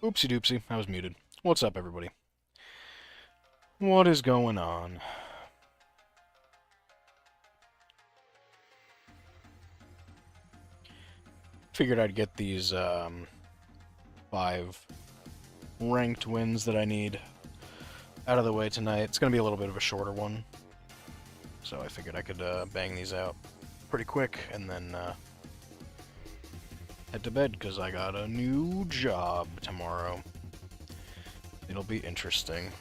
Oopsie doopsie, I was muted. What's up, everybody? What is going on? Figured I'd get these, 5 ranked wins that I need out of the way tonight. It's gonna be a little bit of a shorter one, so I figured I could, bang these out pretty quick, and then, head to bed, because I got a new job tomorrow. It'll be interesting.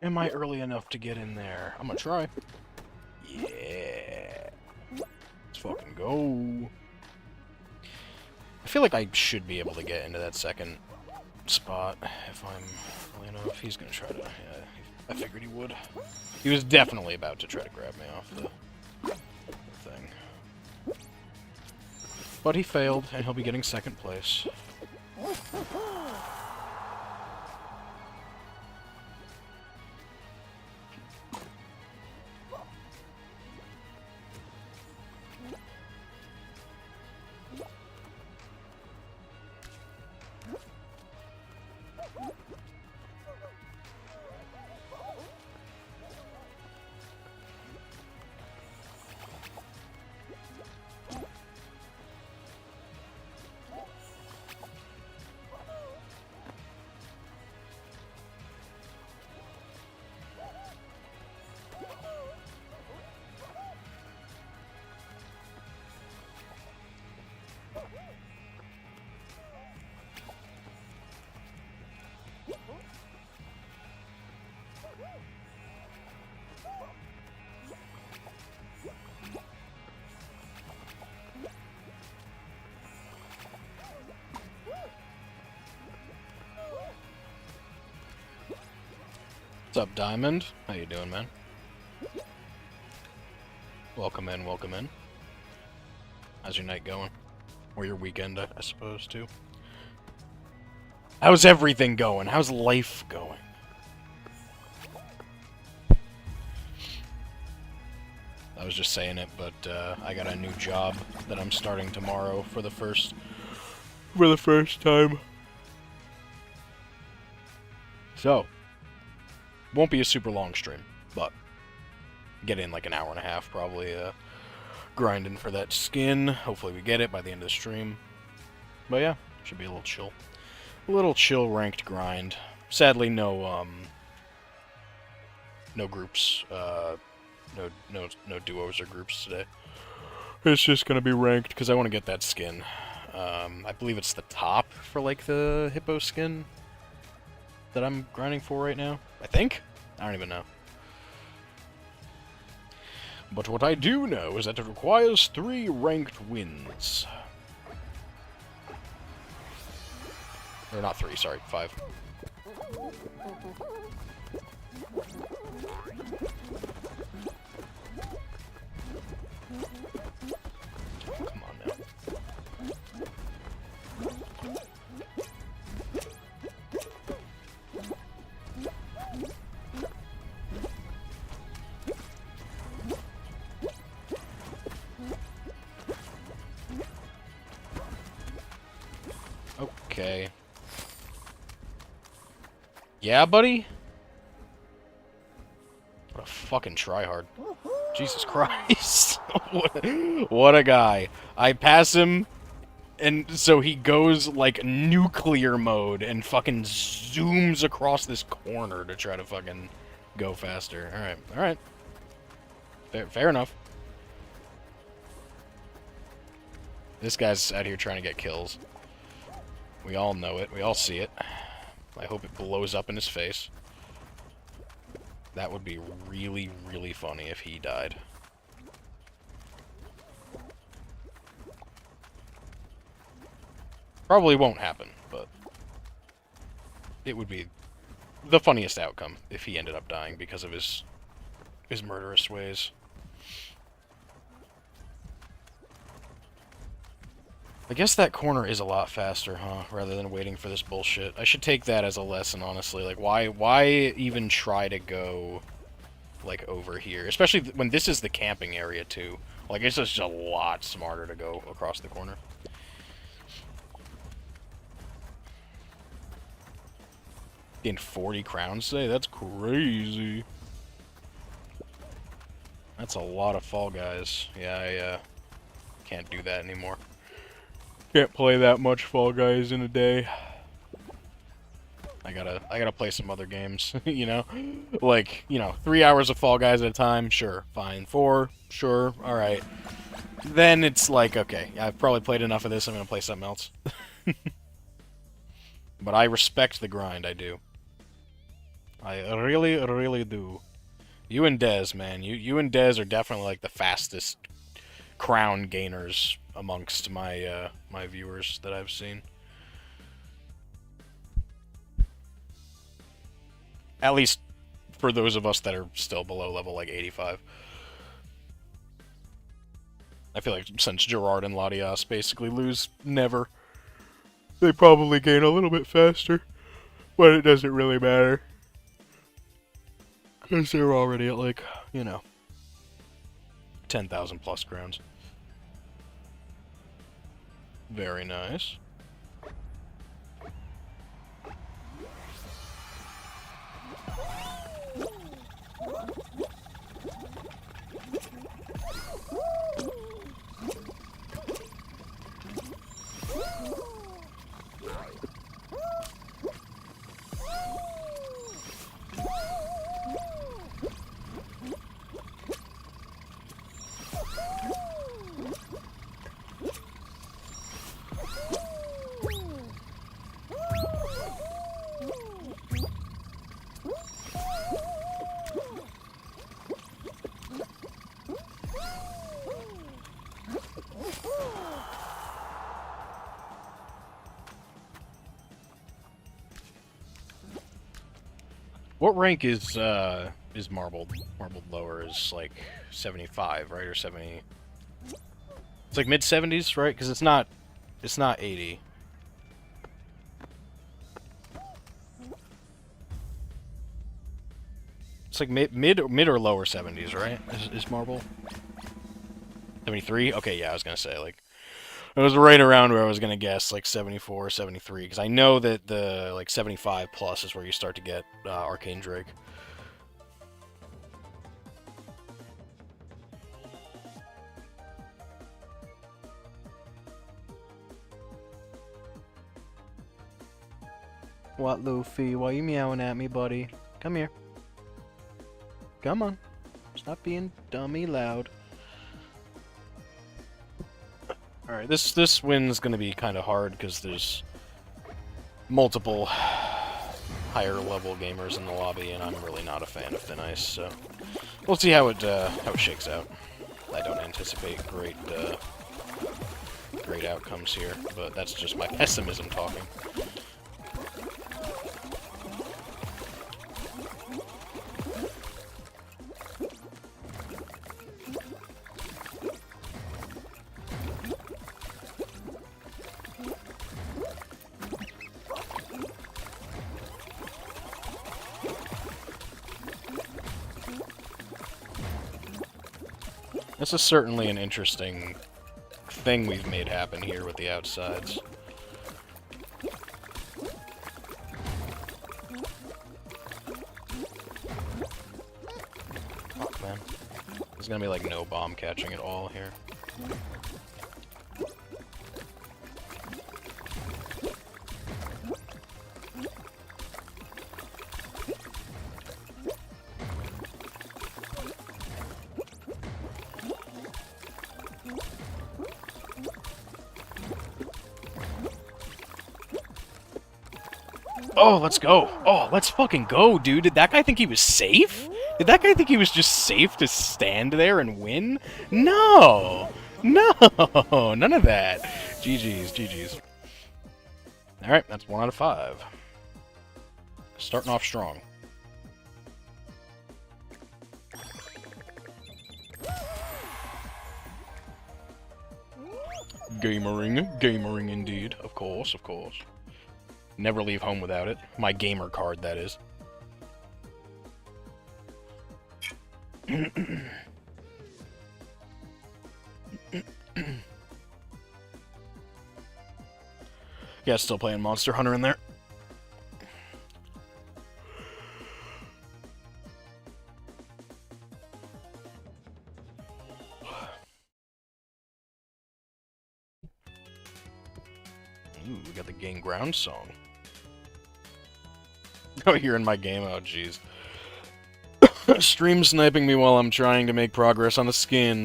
Am I early enough to get in there? I'm gonna try. Yeah. Let's fucking go. I feel like I should be able to get into that second spot if I'm early enough. He's gonna try to... Yeah, I figured he would. He was definitely about to try to grab me off the thing. But he failed, and he'll be getting second place. What's up, Diamond? How you doing, man? Welcome in, welcome in. How's your night going? Or your weekend, I suppose, too. How's everything going? How's life going? I was just saying it, but I got a new job that I'm starting tomorrow for the first time. So, won't be a super long stream, but get in like an hour and a half probably, grinding for that skin. Hopefully we get it by the end of the stream. But yeah, should be a little chill. A little chill ranked grind. Sadly, no groups, no duos or groups today. It's just gonna be ranked because I want to get that skin. I believe it's the top for like the hippo skin that I'm grinding for right now. I think? I don't even know. But what I do know is that it requires 3 ranked wins. Or not 3, sorry, 5. Come on now. Okay. Yeah, buddy? What a fucking tryhard. Jesus Christ. What a guy. I pass him, And so he goes, like, nuclear mode and fucking zooms across this corner to try to fucking go faster. Alright, alright. Fair enough. This guy's out here trying to get kills. We all know it. We all see it. I hope it blows up in his face. That would be really, really funny if he died. Probably won't happen, but it would be the funniest outcome if he ended up dying because of his murderous ways. I guess that corner is a lot faster, huh? Rather than waiting for this bullshit. I should take that as a lesson, honestly. Like, why even try to go, like, over here? Especially when this is the camping area, too. Like, it's just a lot smarter to go across the corner. Getting 40 crowns today? That's crazy. That's a lot of Fall Guys. Yeah, I can't do that anymore. Can't play that much Fall Guys in a day. I gotta play some other games, you know? Like, you know, 3 hours of Fall Guys at a time, sure, fine. 4, sure, alright. Then it's like, okay, I've probably played enough of this, I'm gonna play something else. But I respect the grind, I do. I really, really do. You and Dez, man. You and Dez are definitely like the fastest crown gainers amongst my my viewers that I've seen. At least for those of us that are still below level like 85. I feel like since Gerard and Latias basically lose never, they probably gain a little bit faster, but it doesn't really matter. Because they're already at, like, you know, 10,000 plus crowns. Very nice. What rank is marbled? Marbled lower is like 75, right? Or 70? It's like mid-70s, right? Because it's not 80. It's like mid or lower 70s, right? Is marble? 73? Okay, yeah, I was gonna say, like, it was right around where I was gonna guess, like 74, 73, because I know that the like 75 plus is where you start to get Arcane Drake. What, Luffy? Why are you meowing at me, buddy? Come here. Come on. Stop being dummy loud. Alright, this win's gonna be kind of hard because there's multiple higher level gamers in the lobby, and I'm really not a fan of Thin Ice, so we'll see how it shakes out. I don't anticipate great outcomes here, but that's just my pessimism talking. This is certainly an interesting thing we've made happen here with the outsides. Fuck, man. There's gonna be like no bomb catching at all here. Oh, let's go. Oh, let's fucking go, dude. Did that guy think he was safe? Did that guy think he was just safe to stand there and win? No! No! None of that. GG's, GG's. Alright, that's 1 out of 5. Starting off strong. Gamering indeed. Of course, of course. Never leave home without it. My gamer card, that is. Yeah, still playing Monster Hunter in there. Ooh, we got the Gain Ground song. Oh, you're in my game? Oh, jeez. Stream sniping me while I'm trying to make progress on a skin.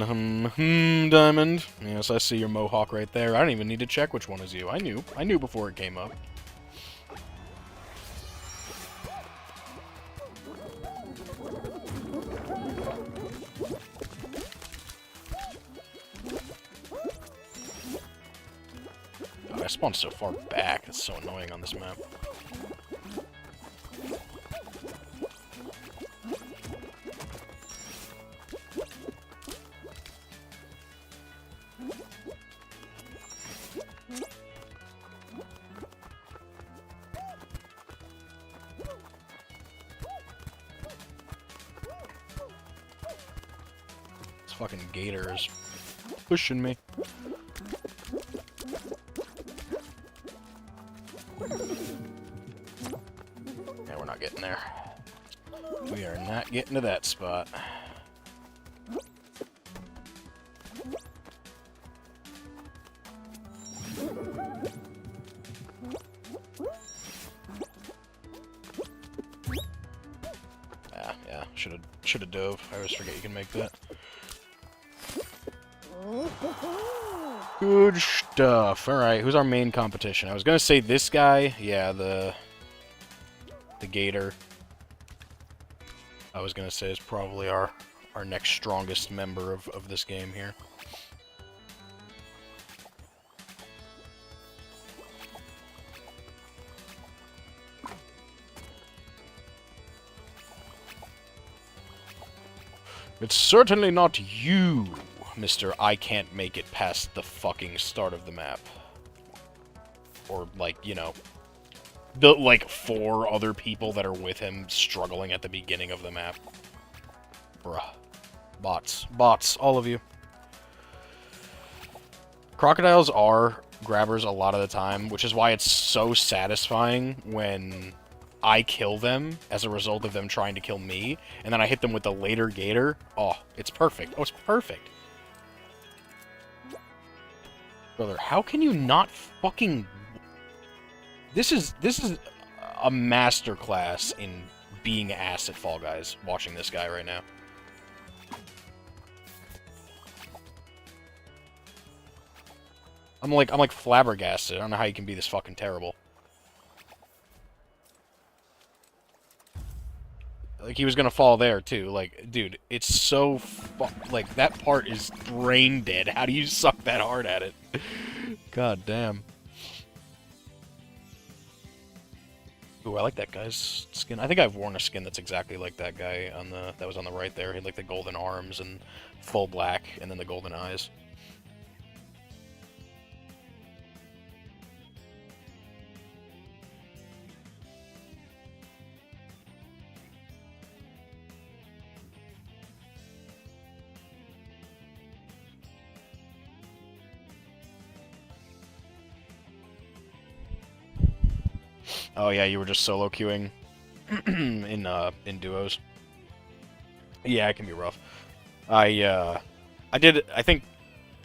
Diamond. Yes, I see your mohawk right there. I don't even need to check which one is you. I knew before it came up. Oh, I spawned so far back. It's so annoying on this map. Fucking gator is pushing me. Yeah, we're not getting there. We are not getting to that spot. Yeah, should have dove. I always forget you can make that. Good stuff. Alright, who's our main competition? I was gonna say this guy. Yeah, the gator. I was gonna say is probably our next strongest member of this game here. It's certainly not you, Mr. I can't make it past the fucking start of the map. Or, like, you know, the, like, 4 other people that are with him struggling at the beginning of the map. Bruh. Bots. Bots. All of you. Crocodiles are grabbers a lot of the time, which is why it's so satisfying when I kill them as a result of them trying to kill me, and then I hit them with the later gator. Oh, it's perfect. Oh, it's perfect. Brother, how can you not fucking... This is a masterclass in being ass at Fall Guys, watching this guy right now. I'm like flabbergasted. I don't know how you can be this fucking terrible. Like, he was gonna fall there, too. Like, dude, it's so like, that part is brain dead. How do you suck that hard at it? God damn. Ooh, I like that guy's skin. I think I've worn a skin that's exactly like that guy on that was on the right there. He had, like, the golden arms and full black, and then the golden eyes. Oh yeah, you were just solo queuing in duos. Yeah, it can be rough. I did, I think,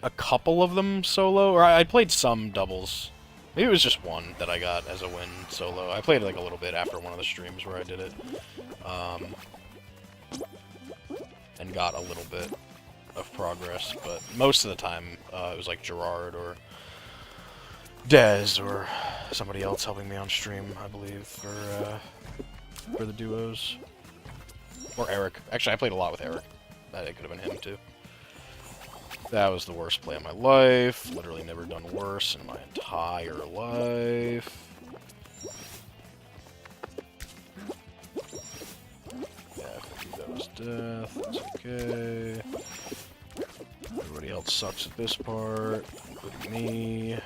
a couple of them solo, or I played some doubles. Maybe it was just one that I got as a win solo. I played like a little bit after one of the streams where I did it, and got a little bit of progress. But most of the time, it was like Gerard or Dez or somebody else helping me on stream, I believe, for the duos. Or Eric. Actually, I played a lot with Eric. That could have been him, too. That was the worst play of my life. Literally never done worse in my entire life. Yeah, that was death. That's okay. Everybody else sucks at this part, including me.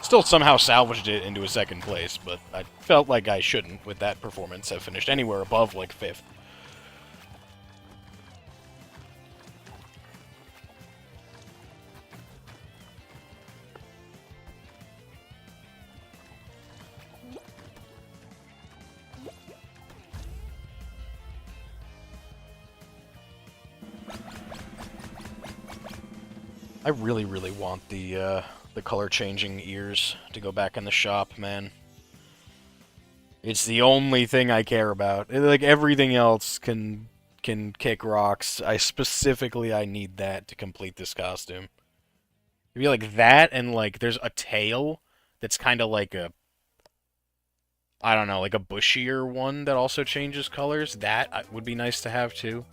Still somehow salvaged it into a second place, but I felt like I shouldn't, with that performance, have finished anywhere above, like, 5th. I really, really want the color-changing ears to go back in the shop, man. It's the only thing I care about. Like, everything else can kick rocks. I need that to complete this costume. It'd be like that, and, like, there's a tail that's kind of like a... I don't know, like a bushier one that also changes colors. That would be nice to have, too.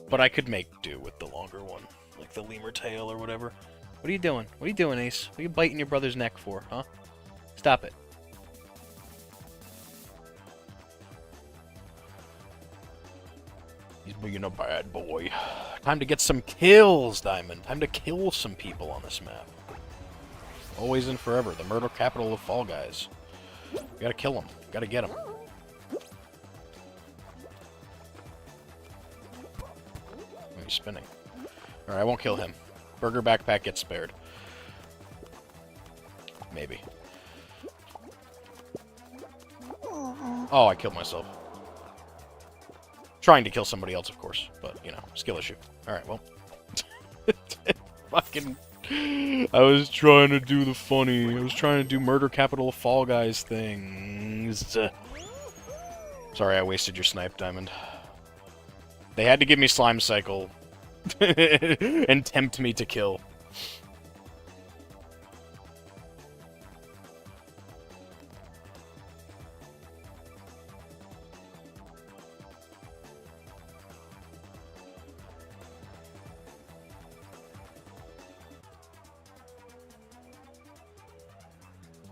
But I could make do with the longer one. Like the lemur tail or whatever. What are you doing? What are you doing, Ace? What are you biting your brother's neck for, huh? Stop it. He's being a bad boy. Time to get some kills, Diamond. Time to kill some people on this map. Always and forever. The murder capital of Fall Guys. You gotta kill them. You gotta get them. He's spinning. Alright, I won't kill him. Burger Backpack gets spared. Maybe. Oh, I killed myself. Trying to kill somebody else, of course. But, you know, skill issue. Alright, well. Fucking... I was trying to do the funny. I was trying to do Murder Capital of Fall Guys things. Sorry, I wasted your snipe, Diamond. They had to give me Slime Cycle and tempt me to kill.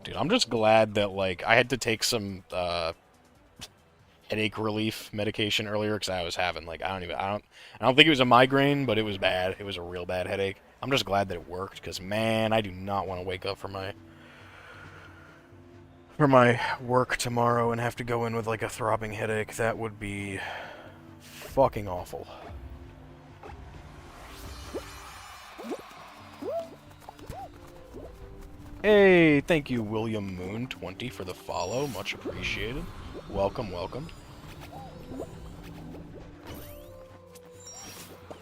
Dude, I'm just glad that, like, I had to take some, headache relief medication earlier because I was having, like, I don't think it was a migraine, but it was bad. It was a real bad headache. I'm just glad that it worked because, man, I do not want to wake up for my work tomorrow and have to go in with, like, a throbbing headache. That would be fucking awful. Hey, thank you, William Moon 20 for the follow. Much appreciated. Welcome, welcome.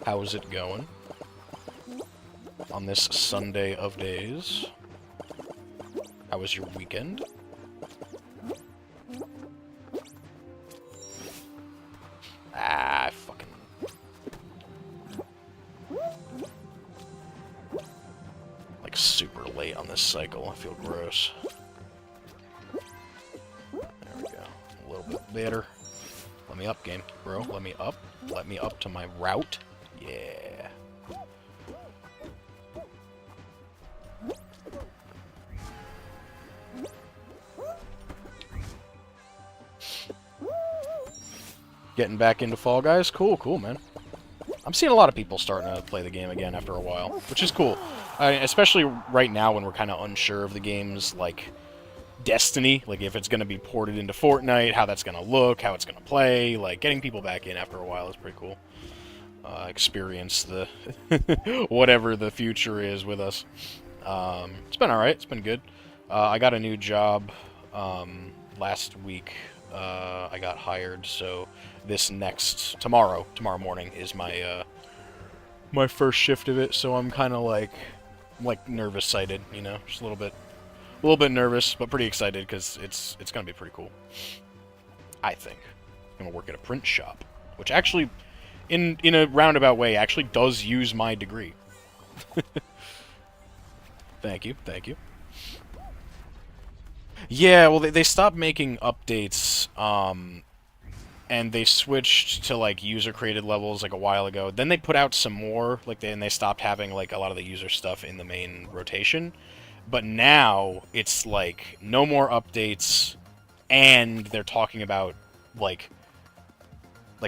How's it going on this Sunday of days? How was your weekend? Ah, fucking... Like, super late on this cycle. I feel gross. There we go. A little bit better. Let me up, game, bro. Let me up. Let me up to my route. Yeah. Getting back into Fall Guys? Cool, cool, man. I'm seeing a lot of people starting to play the game again after a while, which is cool. Especially right now when we're kind of unsure of the game's, like, destiny. Like, if it's going to be ported into Fortnite, how that's going to look, how it's going to play. Like, getting people back in after a while is pretty cool. Experience the whatever the future is with us. It's been alright. It's been good. I got a new job last week. I got hired, so this next tomorrow morning is my my first shift of it, so I'm kind of like nervous sighted, you know, just a little bit nervous, but pretty excited because it's gonna be pretty cool. I think I'm gonna work at a print shop, which actually, in a roundabout way, actually does use my degree. Thank you, thank you. Yeah, well, they stopped making updates, and they switched to, like, user-created levels, like, a while ago. Then they put out some more, like, and they stopped having, like, a lot of the user stuff in the main rotation. But now, it's, like, no more updates, and they're talking about, like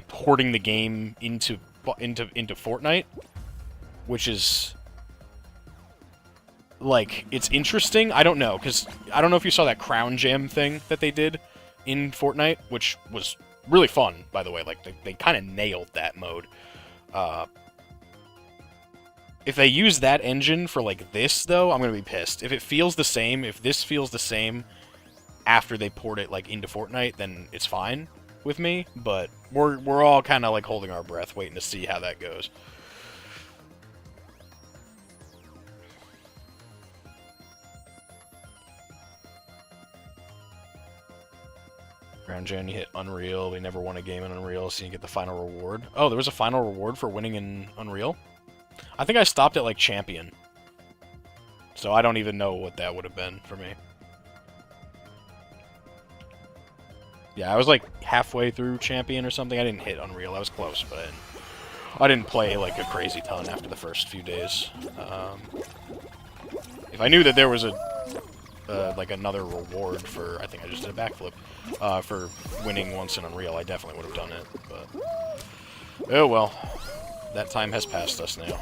porting the game into Fortnite, which is... like, it's interesting. I don't know, because I don't know if you saw that Crown Jam thing that they did in Fortnite, which was really fun, by the way. Like, they kind of nailed that mode. If they use that engine for, like, this, though, I'm going to be pissed. If it feels the same, if this feels the same after they port it, like, into Fortnite, then it's fine with me. But we're all kind of, like, holding our breath, waiting to see how that goes. Ground Gen, you hit Unreal. We never won a game in Unreal, so you get the final reward. Oh, there was a final reward for winning in Unreal? I think I stopped at, like, Champion. So I don't even know what that would have been for me. Yeah, I was, like, halfway through Champion or something. I didn't hit Unreal. I was close, but I didn't play, like, a crazy ton after the first few days. If I knew that there was like, another reward for... I think I just did a backflip. For winning once in Unreal, I definitely would have done it, but... oh, well. That time has passed us now.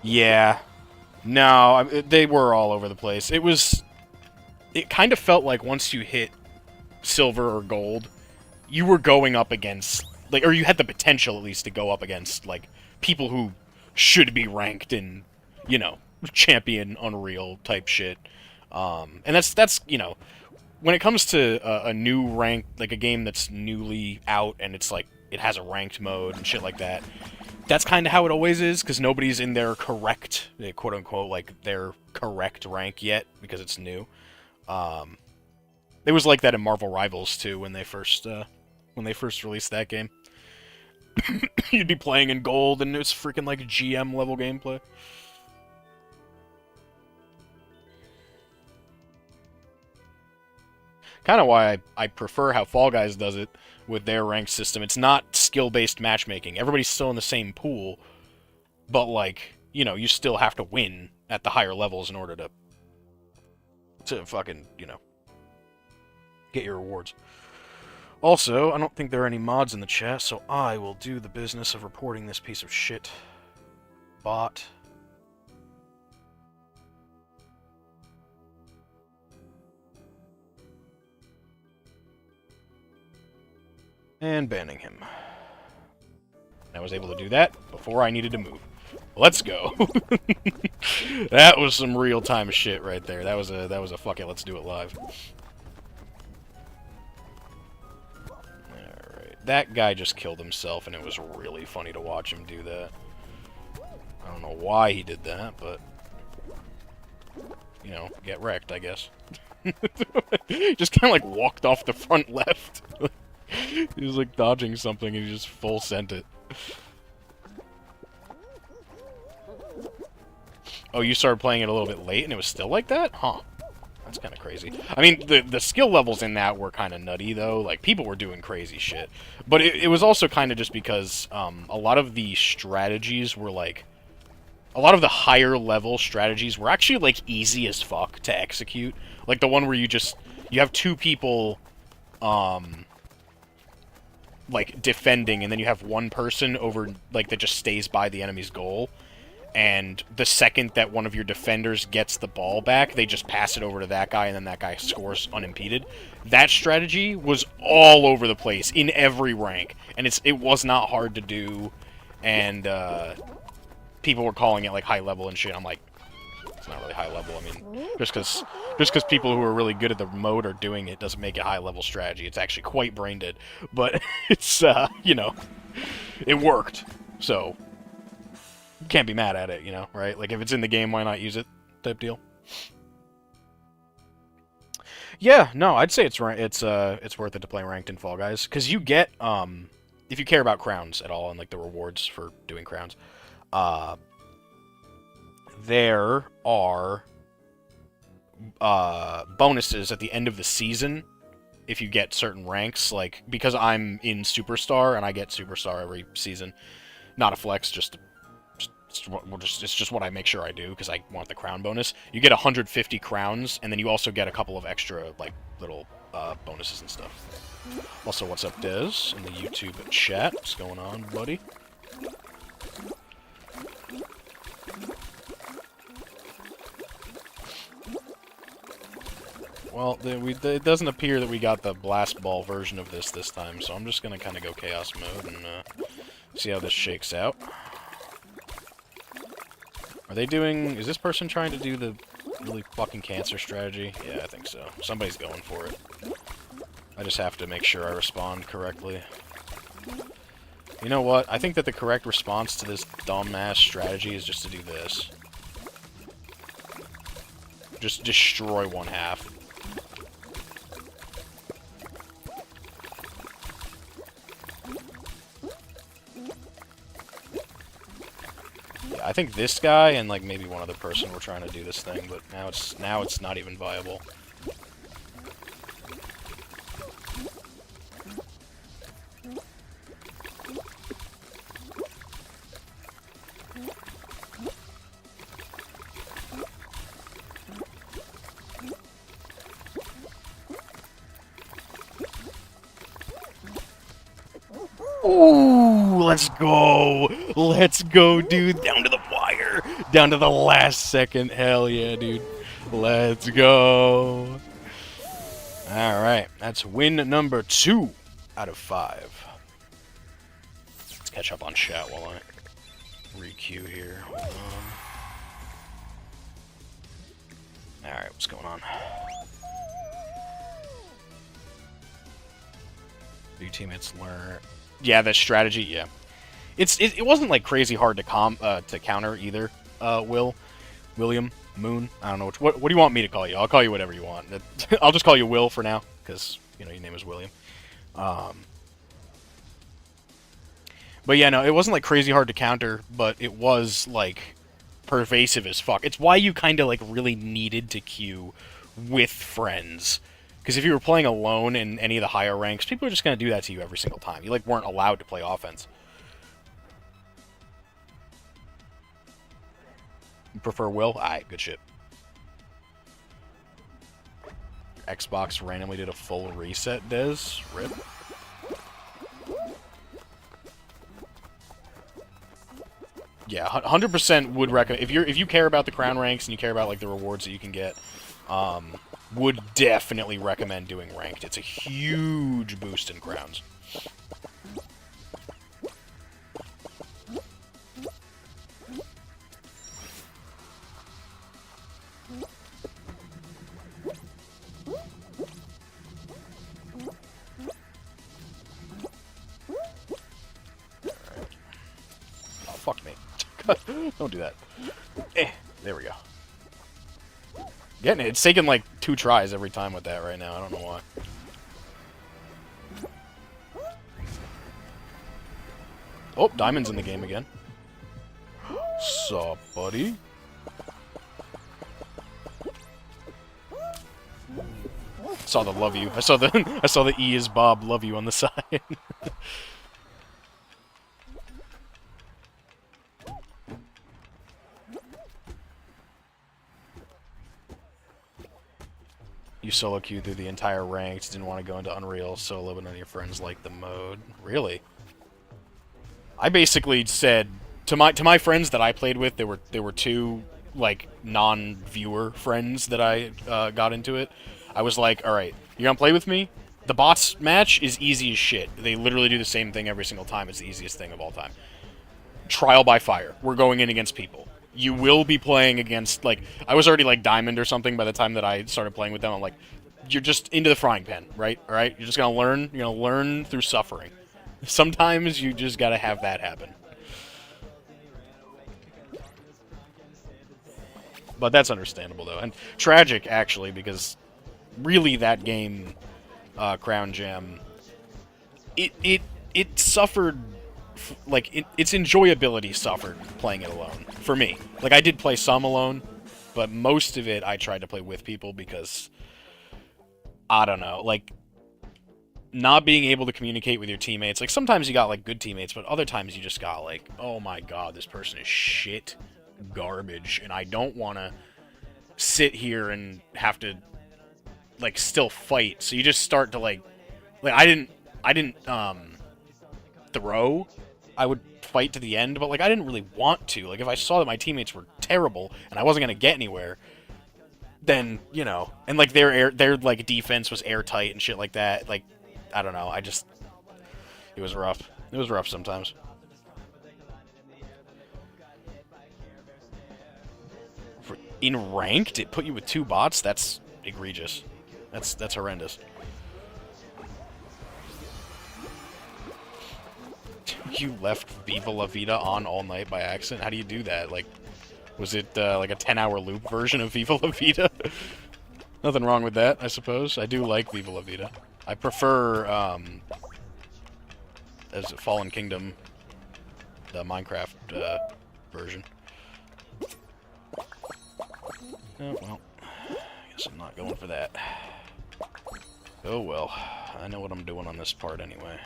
Yeah. No, they were all over the place. It kind of felt like once you hit silver or gold, you were going up against, like, or you had the potential at least to go up against, like, people who should be ranked in, you know, Champion Unreal type shit. And that's you know, when it comes to a new rank, like a game that's newly out and it's like, it has a ranked mode and shit like that, that's kind of how it always is, because nobody's in their correct, quote-unquote, like, their correct rank yet, because it's new. It was like that in Marvel Rivals, too, when they first released that game. You'd be playing in gold, and it was freaking, like, GM-level gameplay. Kind of why I prefer how Fall Guys does it with their ranked system. It's not skill-based matchmaking. Everybody's still in the same pool, but, like, you know, you still have to win at the higher levels in order to fucking, you know, get your rewards. Also, I don't think there are any mods in the chat, so I will do the business of reporting this piece of shit bot. And banning him. I was able to do that before I needed to move. Let's go. That was some real-time shit right there. That was a fuck it, let's do it live. Alright. That guy just killed himself, and it was really funny to watch him do that. I don't know why he did that, but... you know, get wrecked, I guess. Just kind of, like, walked off the front left. He was, like, dodging something, and he just full sent it. Oh, you started playing it a little bit late, and it was still like that? Huh. That's kind of crazy. I mean, the skill levels in that were kind of nutty, though. Like, people were doing crazy shit. But it was also kind of just because a lot of the strategies were, like... a lot of the higher-level strategies were actually, like, easy as fuck to execute. Like, the one where you just... you have two people... like, defending, and then you have one person over, like, that just stays by the enemy's goal. and the second that one of your defenders gets the ball back, they just pass it over to that guy, and then that guy scores unimpeded. That strategy was all over the place in every rank, and it was not hard to do, and people were calling it like high level and shit. I'm like, it's not really high level. I mean, just because people who are really good at the mode are doing it doesn't make it high level strategy. It's actually quite brain dead, but it's you know, it worked, so you can't be mad at it, you know, right? Like if it's in the game, why not use it? Type deal. Yeah, no, I'd say it's worth it to play ranked in Fall Guys, because you get if you care about crowns at all and like the rewards for doing crowns, there are bonuses at the end of the season if you get certain ranks. Like, because I'm in Superstar and I get Superstar every season, not a flex, it's just what I make sure I do because I want the crown bonus. You get 150 crowns, and then you also get a couple of extra like little bonuses and stuff. Also, what's up, Dez, in the YouTube chat? What's going on, buddy? Well, it doesn't appear that we got the Blast Ball version of this time, so I'm just going to kind of go Chaos Mode and see how this shakes out. Are they doing... Is this person trying to do the really fucking cancer strategy? Yeah, I think so. Somebody's going for it. I just have to make sure I respond correctly. You know what? I think that the correct response to this dumbass strategy is just to do this. Just destroy one half. I think this guy and like maybe one other person were trying to do this thing, but now it's not even viable. Ooh, let's go! Let's go, dude! Down to the wire! Down to the last second. Hell yeah, dude. Let's go! Alright, that's win number 2 out of 5. Let's catch up on chat while I re-queue here. Alright, what's going on? Do teammates learn... Yeah, that strategy, yeah. It wasn't like crazy hard to counter either, William, Moon, I don't know what do you want me to call you? I'll call you whatever you want. I'll just call you Will for now, because, you know, your name is William. But yeah, no, it wasn't like crazy hard to counter, but it was like pervasive as fuck. It's why you kind of like really needed to queue with friends. Because if you were playing alone in any of the higher ranks, people are just going to do that to you every single time. You, like, weren't allowed to play offense. You prefer Will? Aight, good shit. Xbox randomly did a full reset, Des. RIP. Yeah, 100% would recommend... If you care about the crown ranks and you care about, like, the rewards that you can get... would definitely recommend doing ranked. It's a huge boost in crowns. Oh, fuck me. Don't do that. There we go. Getting it. It's taking like 2 tries every time with that right now. I don't know why. Oh, Diamond's in the game again. Sup, buddy? Saw the love you. I saw the E is Bob love you on the side. You solo queued through the entire ranks, didn't want to go into Unreal solo, but none of your friends liked the mode. Really? I basically said, To my friends that I played with, there were two like non-viewer friends that I got into it. I was like, all right, you're gonna play with me. The bots match is easy as shit. They literally do the same thing every single time. It's the easiest thing of all time. Trial by fire. We're going in against people. You will be playing against, like, I was already like diamond or something by the time that I started playing with them. I'm like, you're just into the frying pan, right? All right, you're just gonna learn. You're gonna learn through suffering. Sometimes you just gotta have that happen. But that's understandable though, and tragic actually, because really that game, Crown Jam, it suffered, like its enjoyability suffered playing it alone for me. Like I did play some alone, but most of it I tried to play with people because I don't know, like not being able to communicate with your teammates. Like sometimes you got like good teammates, but other times you just got like, oh my god, this person is shit garbage, and I don't want to sit here and have to like still fight. So you just start to like I didn't throw. I would fight to the end, but like I didn't really want to. Like if I saw that my teammates were terrible and I wasn't gonna get anywhere, then you know, and like their like defense was airtight and shit like that. Like I don't know. It was rough. It was rough sometimes. In ranked, it put you with two bots? That's egregious. That's horrendous. You left Viva La Vida on all night by accident? How do you do that? Like, was it like a 10-hour loop version of Viva La Vida? Nothing wrong with that, I suppose. I do like Viva La Vida. I prefer, as Fallen Kingdom, the Minecraft version. Oh, well, I guess I'm not going for that. Oh well, I know what I'm doing on this part anyway.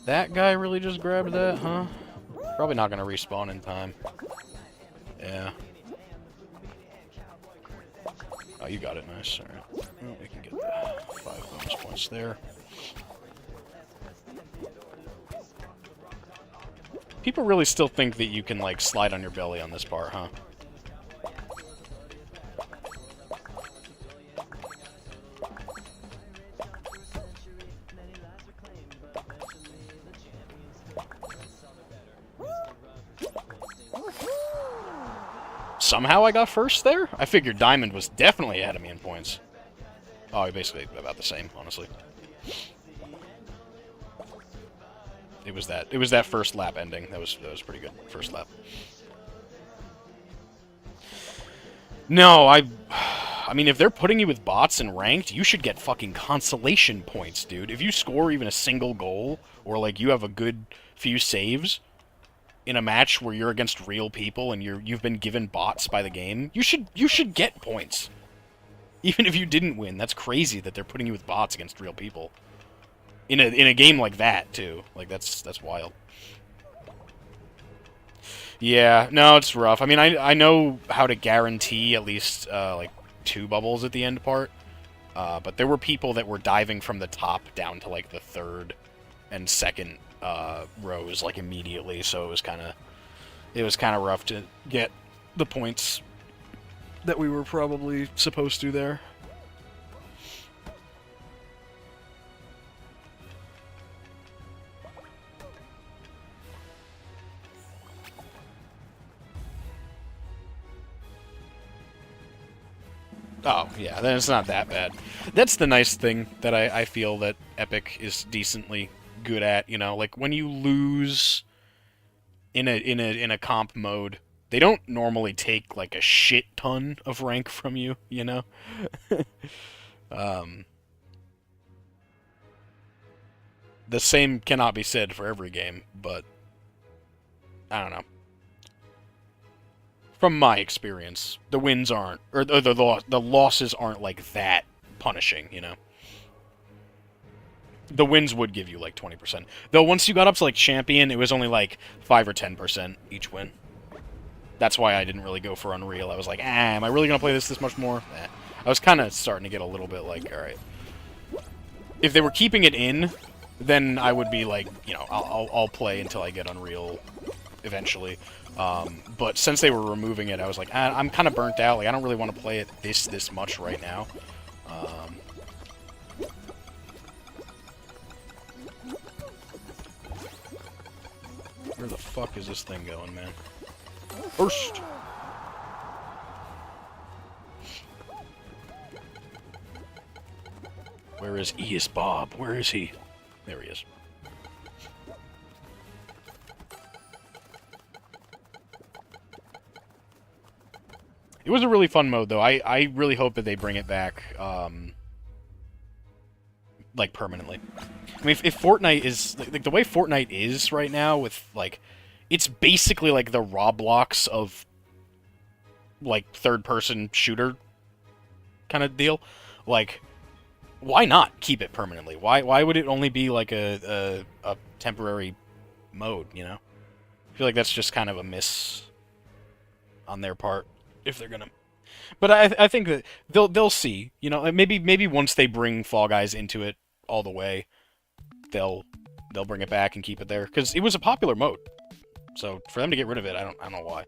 That guy really just grabbed that, huh? Probably not gonna respawn in time. Yeah. Oh, you got it, nice. Alright. Well, we can get the 5 bonus points there. People really still think that you can, like, slide on your belly on this part, huh? Somehow I got first there? I figured Diamond was definitely ahead of me in points. Oh, basically about the same, honestly. It was that first lap ending. That was pretty good. First lap. No, I mean, if they're putting you with bots and ranked, you should get fucking consolation points, dude. If you score even a single goal, or like you have a good few saves in a match where you're against real people and you've been given bots by the game, you should get points. Even if you didn't win, that's crazy that they're putting you with bots against real people. In a game like that, too. Like, that's wild. Yeah, no, it's rough. I mean, I know how to guarantee at least, like, 2 bubbles at the end part. But there were people that were diving from the top down to, like, the 3rd and 2nd rows, like, immediately. So it was kind of rough to get the points that we were probably supposed to there. Oh, yeah, then it's not that bad. That's the nice thing that I feel that Epic is decently good at, you know? Like, when you lose in a comp mode, they don't normally take, like, a shit ton of rank from you, you know? The same cannot be said for every game, but I don't know. From my experience, the wins aren't, or the losses aren't like that punishing, you know? The wins would give you like 20%. Though once you got up to like champion, it was only like 5 or 10% each win. That's why I didn't really go for Unreal. I was like, am I really going to play this much more? I was kind of starting to get a little bit like, alright. If they were keeping it in, then I would be like, you know, I'll play until I get Unreal eventually. But since they were removing it, I was like, I'm kind of burnt out. Like, I don't really want to play it this much right now. Where the fuck is this thing going, man? First! Where is E.S. Bob? Where is he? There he is. It was a really fun mode, though. I really hope that they bring it back, like, permanently. I mean, if Fortnite is... Like, the way Fortnite is right now with, like... It's basically like the Roblox of, like, third-person shooter kind of deal. Like, why not keep it permanently? Why would it only be, like, a temporary mode, you know? I feel like that's just kind of a miss on their part, if they're gonna... But I think that they'll see, you know, maybe once they bring Fall Guys into it all the way, they'll bring it back and keep it there, because it was a popular mode. So for them to get rid of it, I don't know why.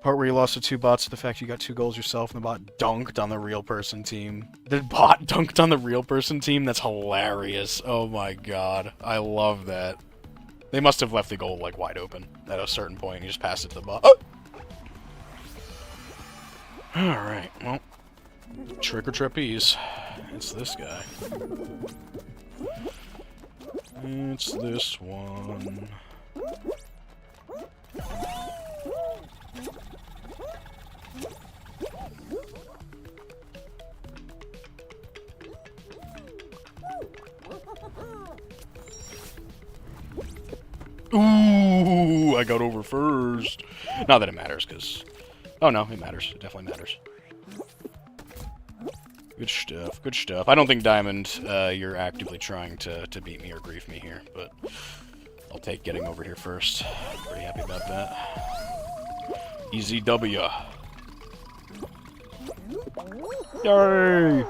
Part where you lost to 2 bots, the fact you got 2 goals yourself and the bot dunked on the real person team. The bot dunked on the real person team? That's hilarious. Oh my god. I love that. They must have left the goal, like, wide open at a certain point, and you just passed it to the bot. Oh! Alright, well. Trick or trapeze. It's this guy. It's this one. Ooh, I got over first. Not that it matters, because... Oh no, it matters. It definitely matters. Good stuff, good stuff. I don't think, Diamond, you're actively trying to beat me or grief me here, but I'll take getting over here first. Pretty happy about that. Easy W. Yay!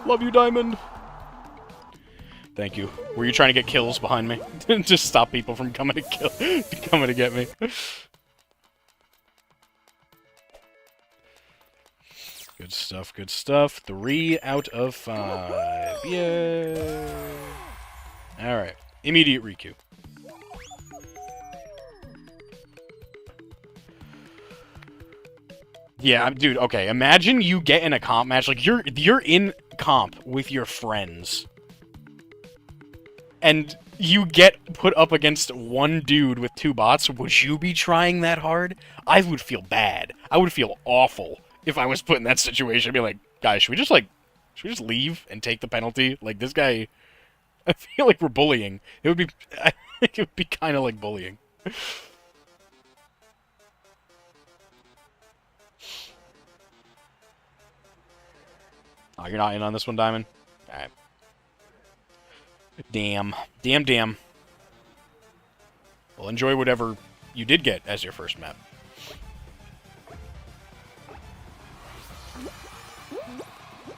Love you, Diamond! Thank you. Were you trying to get kills behind me? Just stop people from coming to get me. Good stuff, good stuff. 3 out of 5. Yay! Alright. Immediate requeue. Yeah, dude, okay. Imagine you get in a comp match. Like, you're in comp with your friends. And you get put up against one dude with 2 bots. Would you be trying that hard? I would feel bad. I would feel awful if I was put in that situation. I'd be like, guys, should we just leave and take the penalty? Like, this guy, I feel like we're bullying. It would be, I think it would be kind of like bullying. Oh, you're not in on this one, Diamond? Alright. Damn. Damn. Well, enjoy whatever you did get as your first map.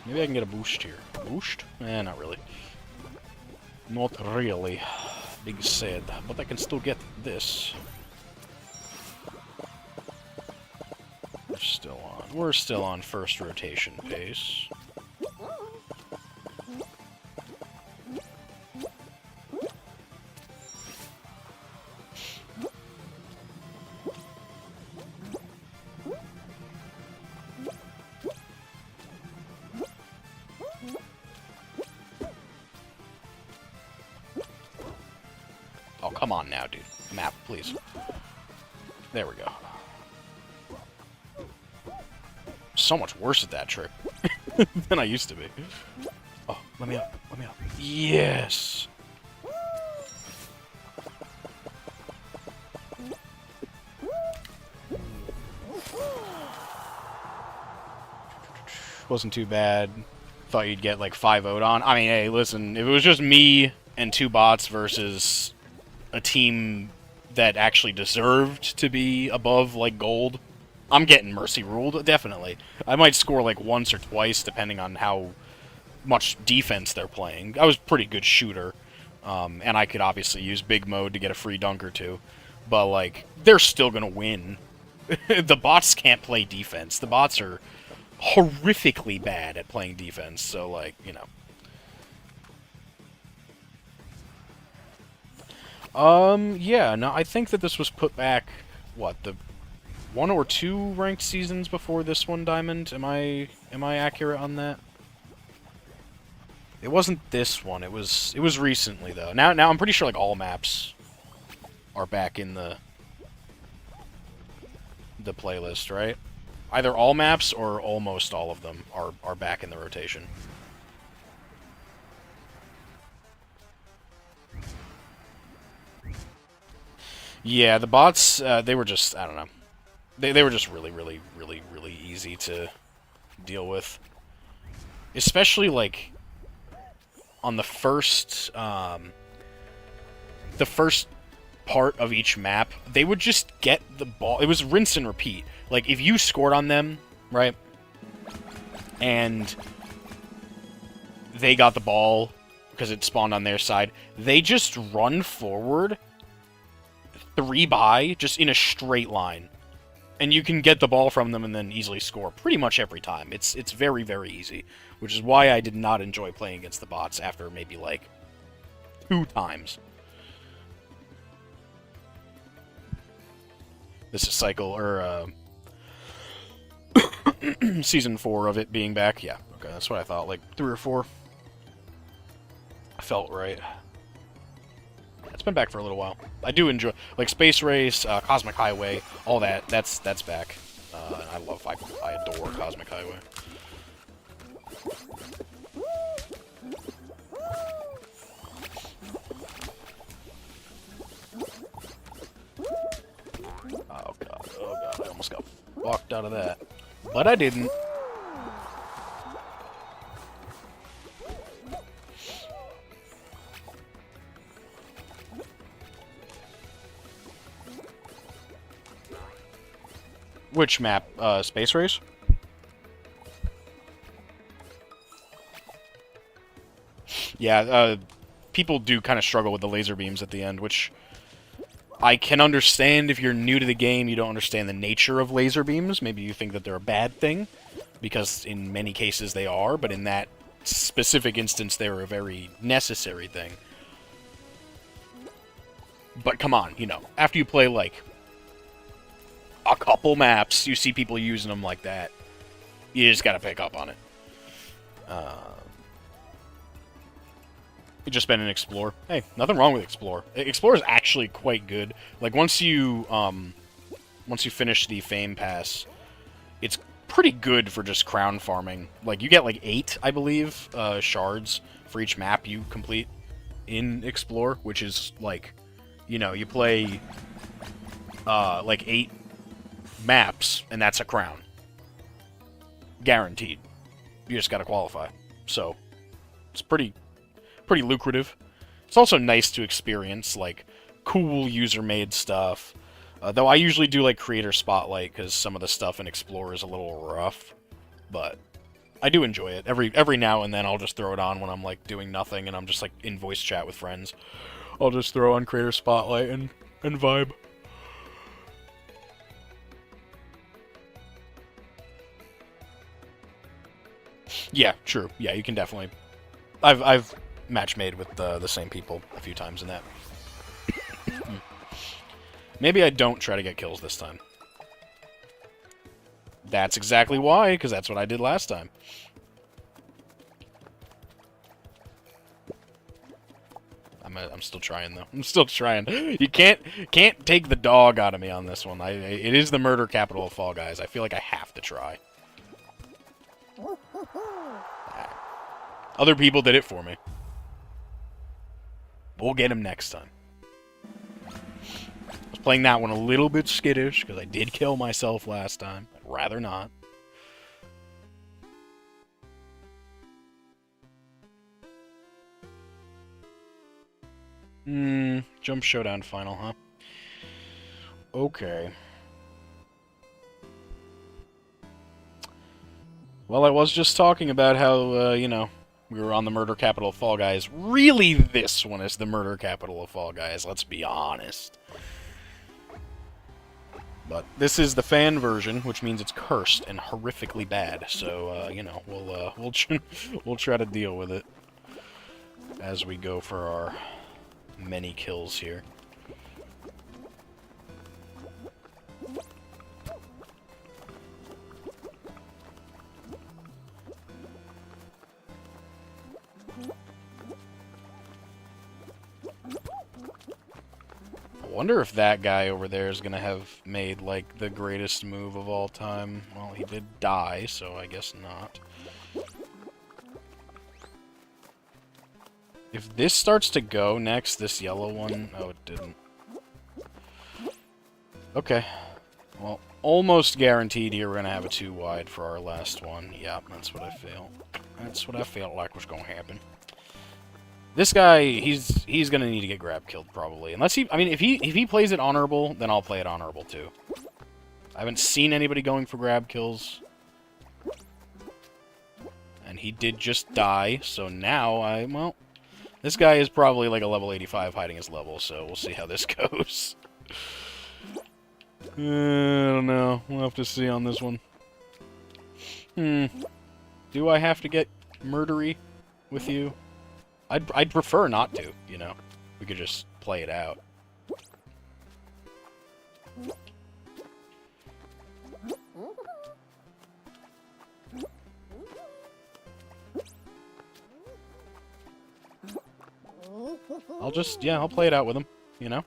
Maybe I can get a boost here. Boost? Eh, not really. Not really. Big sad. But I can still get this. We're still on first rotation pace. Oh, come on now, dude. Map, please. There we go. So much worse at that trick than I used to be. Oh, let me up. Let me up. Yes! Wasn't too bad. Thought you'd get like 5-0'd on. I mean, hey, listen, if it was just me and 2 bots versus a team that actually deserved to be above, like, gold, I'm getting Mercy ruled, definitely. I might score, like, once or twice, depending on how much defense they're playing. I was a pretty good shooter, and I could obviously use big mode to get a free dunk or two, but, like, they're still gonna win. The bots can't play defense. The bots are horrifically bad at playing defense, so, like, you know. Yeah, no, I think that this was put back, what, the 1 or 2 ranked seasons before this one, Diamond? Am I accurate on that? It wasn't this one. It was recently though. Now I'm pretty sure like all maps are back in the playlist, right? Either all maps or almost all of them are back in the rotation. Yeah, the bots, they were just, I don't know. They were just really, really, really, really easy to deal with. Especially, like, on the first part of each map, they would just get the ball. It was rinse and repeat. Like, if you scored on them, right, and they got the ball because it spawned on their side, they just run forward 3 by just in a straight line. And you can get the ball from them and then easily score pretty much every time. It's very, very easy, which is why I did not enjoy playing against the bots after maybe, like, 2 times. This is cycle, or, Season 4 of it being back. Yeah, okay, that's what I thought, like 3 or 4. Felt right. It's been back for a little while. I do enjoy, like, Space Race, Cosmic Highway, all that. That's back. I adore Cosmic Highway. Oh god, I almost got walked out of that, but I didn't. Which map? Space Race? Yeah, people do kind of struggle with the laser beams at the end, which I can understand. If you're new to the game, you don't understand the nature of laser beams. Maybe you think that they're a bad thing, because in many cases they are, but in that specific instance, they're a very necessary thing. But come on, you know, after you play, like, a couple maps, you see people using them like that, you just gotta pick up on it. Just been an Explore. Hey, nothing wrong with Explore. Explore is actually quite good. Like, once you finish the Fame Pass, it's pretty good for just crown farming. Like, you get like 8, I believe, shards for each map you complete in Explore, which is like, you know, you play like 8 maps, and that's a crown. Guaranteed. You just gotta qualify. So, it's pretty lucrative. It's also nice to experience, like, cool user-made stuff. Though I usually do, like, Creator Spotlight, because some of the stuff in Explorer is a little rough. But I do enjoy it. Every now and then I'll just throw it on when I'm, like, doing nothing, and I'm just, like, in voice chat with friends. I'll just throw on Creator Spotlight and vibe. Yeah, true. Yeah, you can definitely... I've match made with the same people a few times in that. Maybe I don't try to get kills this time. That's exactly why, because that's what I did last time. I'm still trying, though. I'm still trying. You can't take the dog out of me on this one. It is the murder capital of Fall Guys. I feel like I have to try. Other people did it for me. We'll get him next time. I was playing that one a little bit skittish, because I did kill myself last time. I'd rather not. Jump Showdown final, huh? Okay. Well, I was just talking about how, you know, we were on the murder capital of Fall Guys. Really, this one is the murder capital of Fall Guys, let's be honest. But this is the fan version, which means it's cursed and horrifically bad. So, you know, we'll try to deal with it as we go for our many kills here. I wonder if that guy over there is gonna have made, like, the greatest move of all time. Well, he did die, so I guess not. If this starts to go next, this yellow one... Oh, it didn't. Okay. Well, almost guaranteed here we're gonna have a 2 wide for our last one. Yeah, that's what I feel. That's what I felt like was gonna happen. This guy, he's gonna need to get grab killed probably. Unless he, I mean, if he plays it honorable, then I'll play it honorable too. I haven't seen anybody going for grab kills, and he did just die. So now well, this guy is probably like a level 85 hiding his level. So we'll see how this goes. I don't know. We'll have to see on this one. Do I have to get murdery with you? I'd prefer not to, you know. We could just play it out. I'll play it out with him, you know.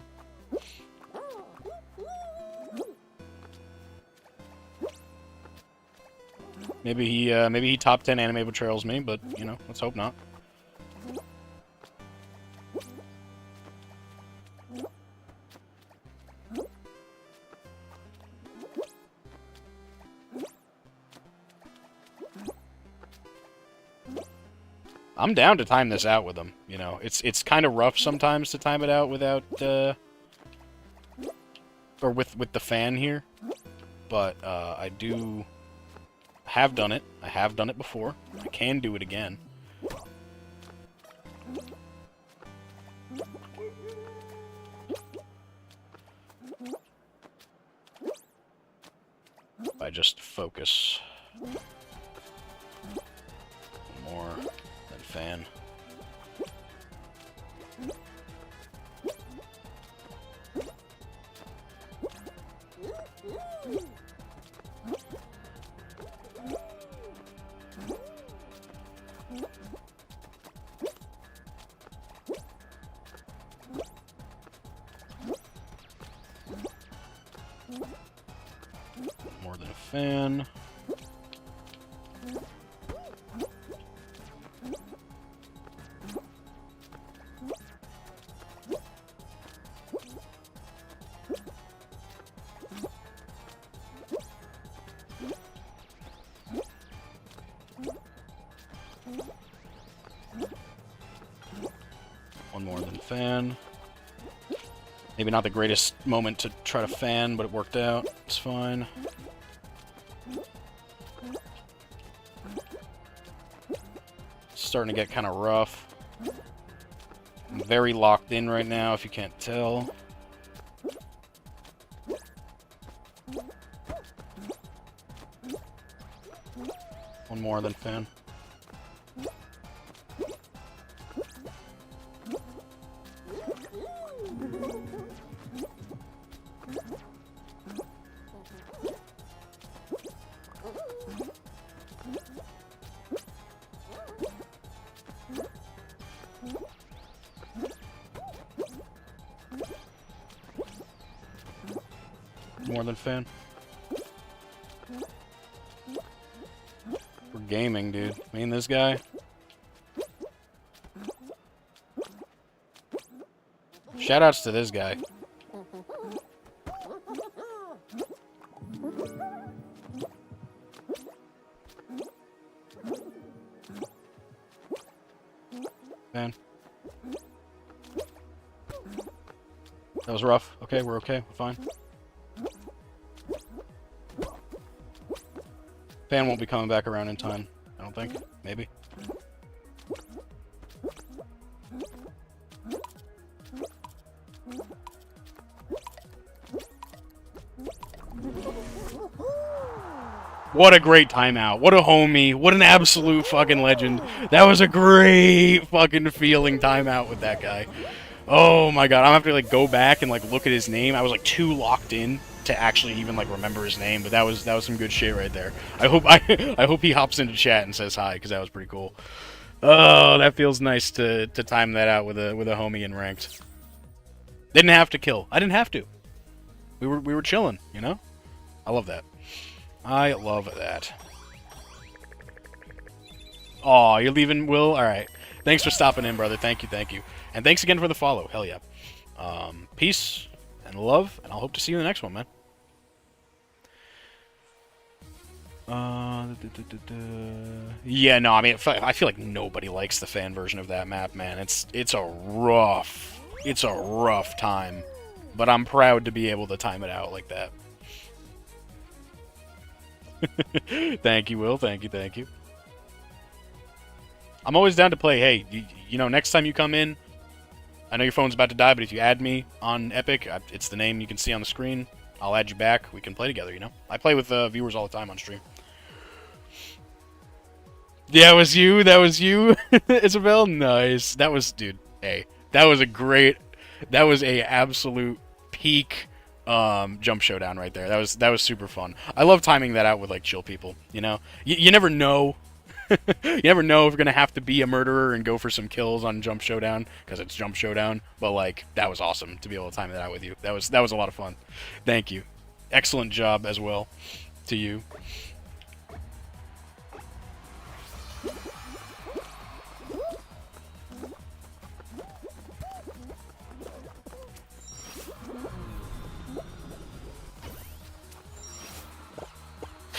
Maybe he top 10 anime betrayals me, but, you know, let's hope not. I'm down to time this out with them, you know. It's kind of rough sometimes to time it out without, or with the fan here. But, I have done it. I have done it before. I can do it again. I just focus more than fan. More than a fan. One more than fan. Maybe not the greatest moment to try to fan, but it worked out. It's fine. It's starting to get kind of rough. I'm very locked in right now, if you can't tell. One more than fan. More than fan. We're gaming, dude. Me and this guy. Shoutouts to this guy. Man. That was rough. Okay, we're okay. We're fine. Fan won't be coming back around in time, I don't think. Maybe. What a great timeout. What a homie. What an absolute fucking legend. That was a great fucking feeling timeout with that guy. Oh my god. I'm gonna have to like go back and like look at his name. I was like too locked in to actually even like remember his name, but that was some good shit right there. I hope he hops into chat and says hi, because that was pretty cool. Oh, that feels nice to time that out with a homie in ranked. Didn't have to kill. I didn't have to. We were chilling, you know? I love that. I love that. Aw, you're leaving, Will? Alright. Thanks for stopping in, brother. Thank you, thank you. And thanks again for the follow. Hell yeah. Peace and love, and I'll hope to see you in the next one, man. Yeah, no, I mean, I feel like nobody likes the fan version of that map, man. It's a rough time. But I'm proud to be able to time it out like that. Thank you, Will. Thank you, thank you. I'm always down to play. Hey, you know, next time you come in, I know your phone's about to die, but if you add me on Epic, it's the name you can see on the screen. I'll add you back. We can play together, you know? I play with viewers all the time on stream. Yeah, it was you. That was you, Isabel. Nice. That was, dude. Hey, that was a great. That was a absolute peak jump showdown right there. That was super fun. I love timing that out with like chill people. You know, you never know. You never know if you're gonna have to be a murderer and go for some kills on Jump Showdown, because it's Jump Showdown. But like, that was awesome to be able to time that out with you. That was a lot of fun. Thank you. Excellent job as well to you.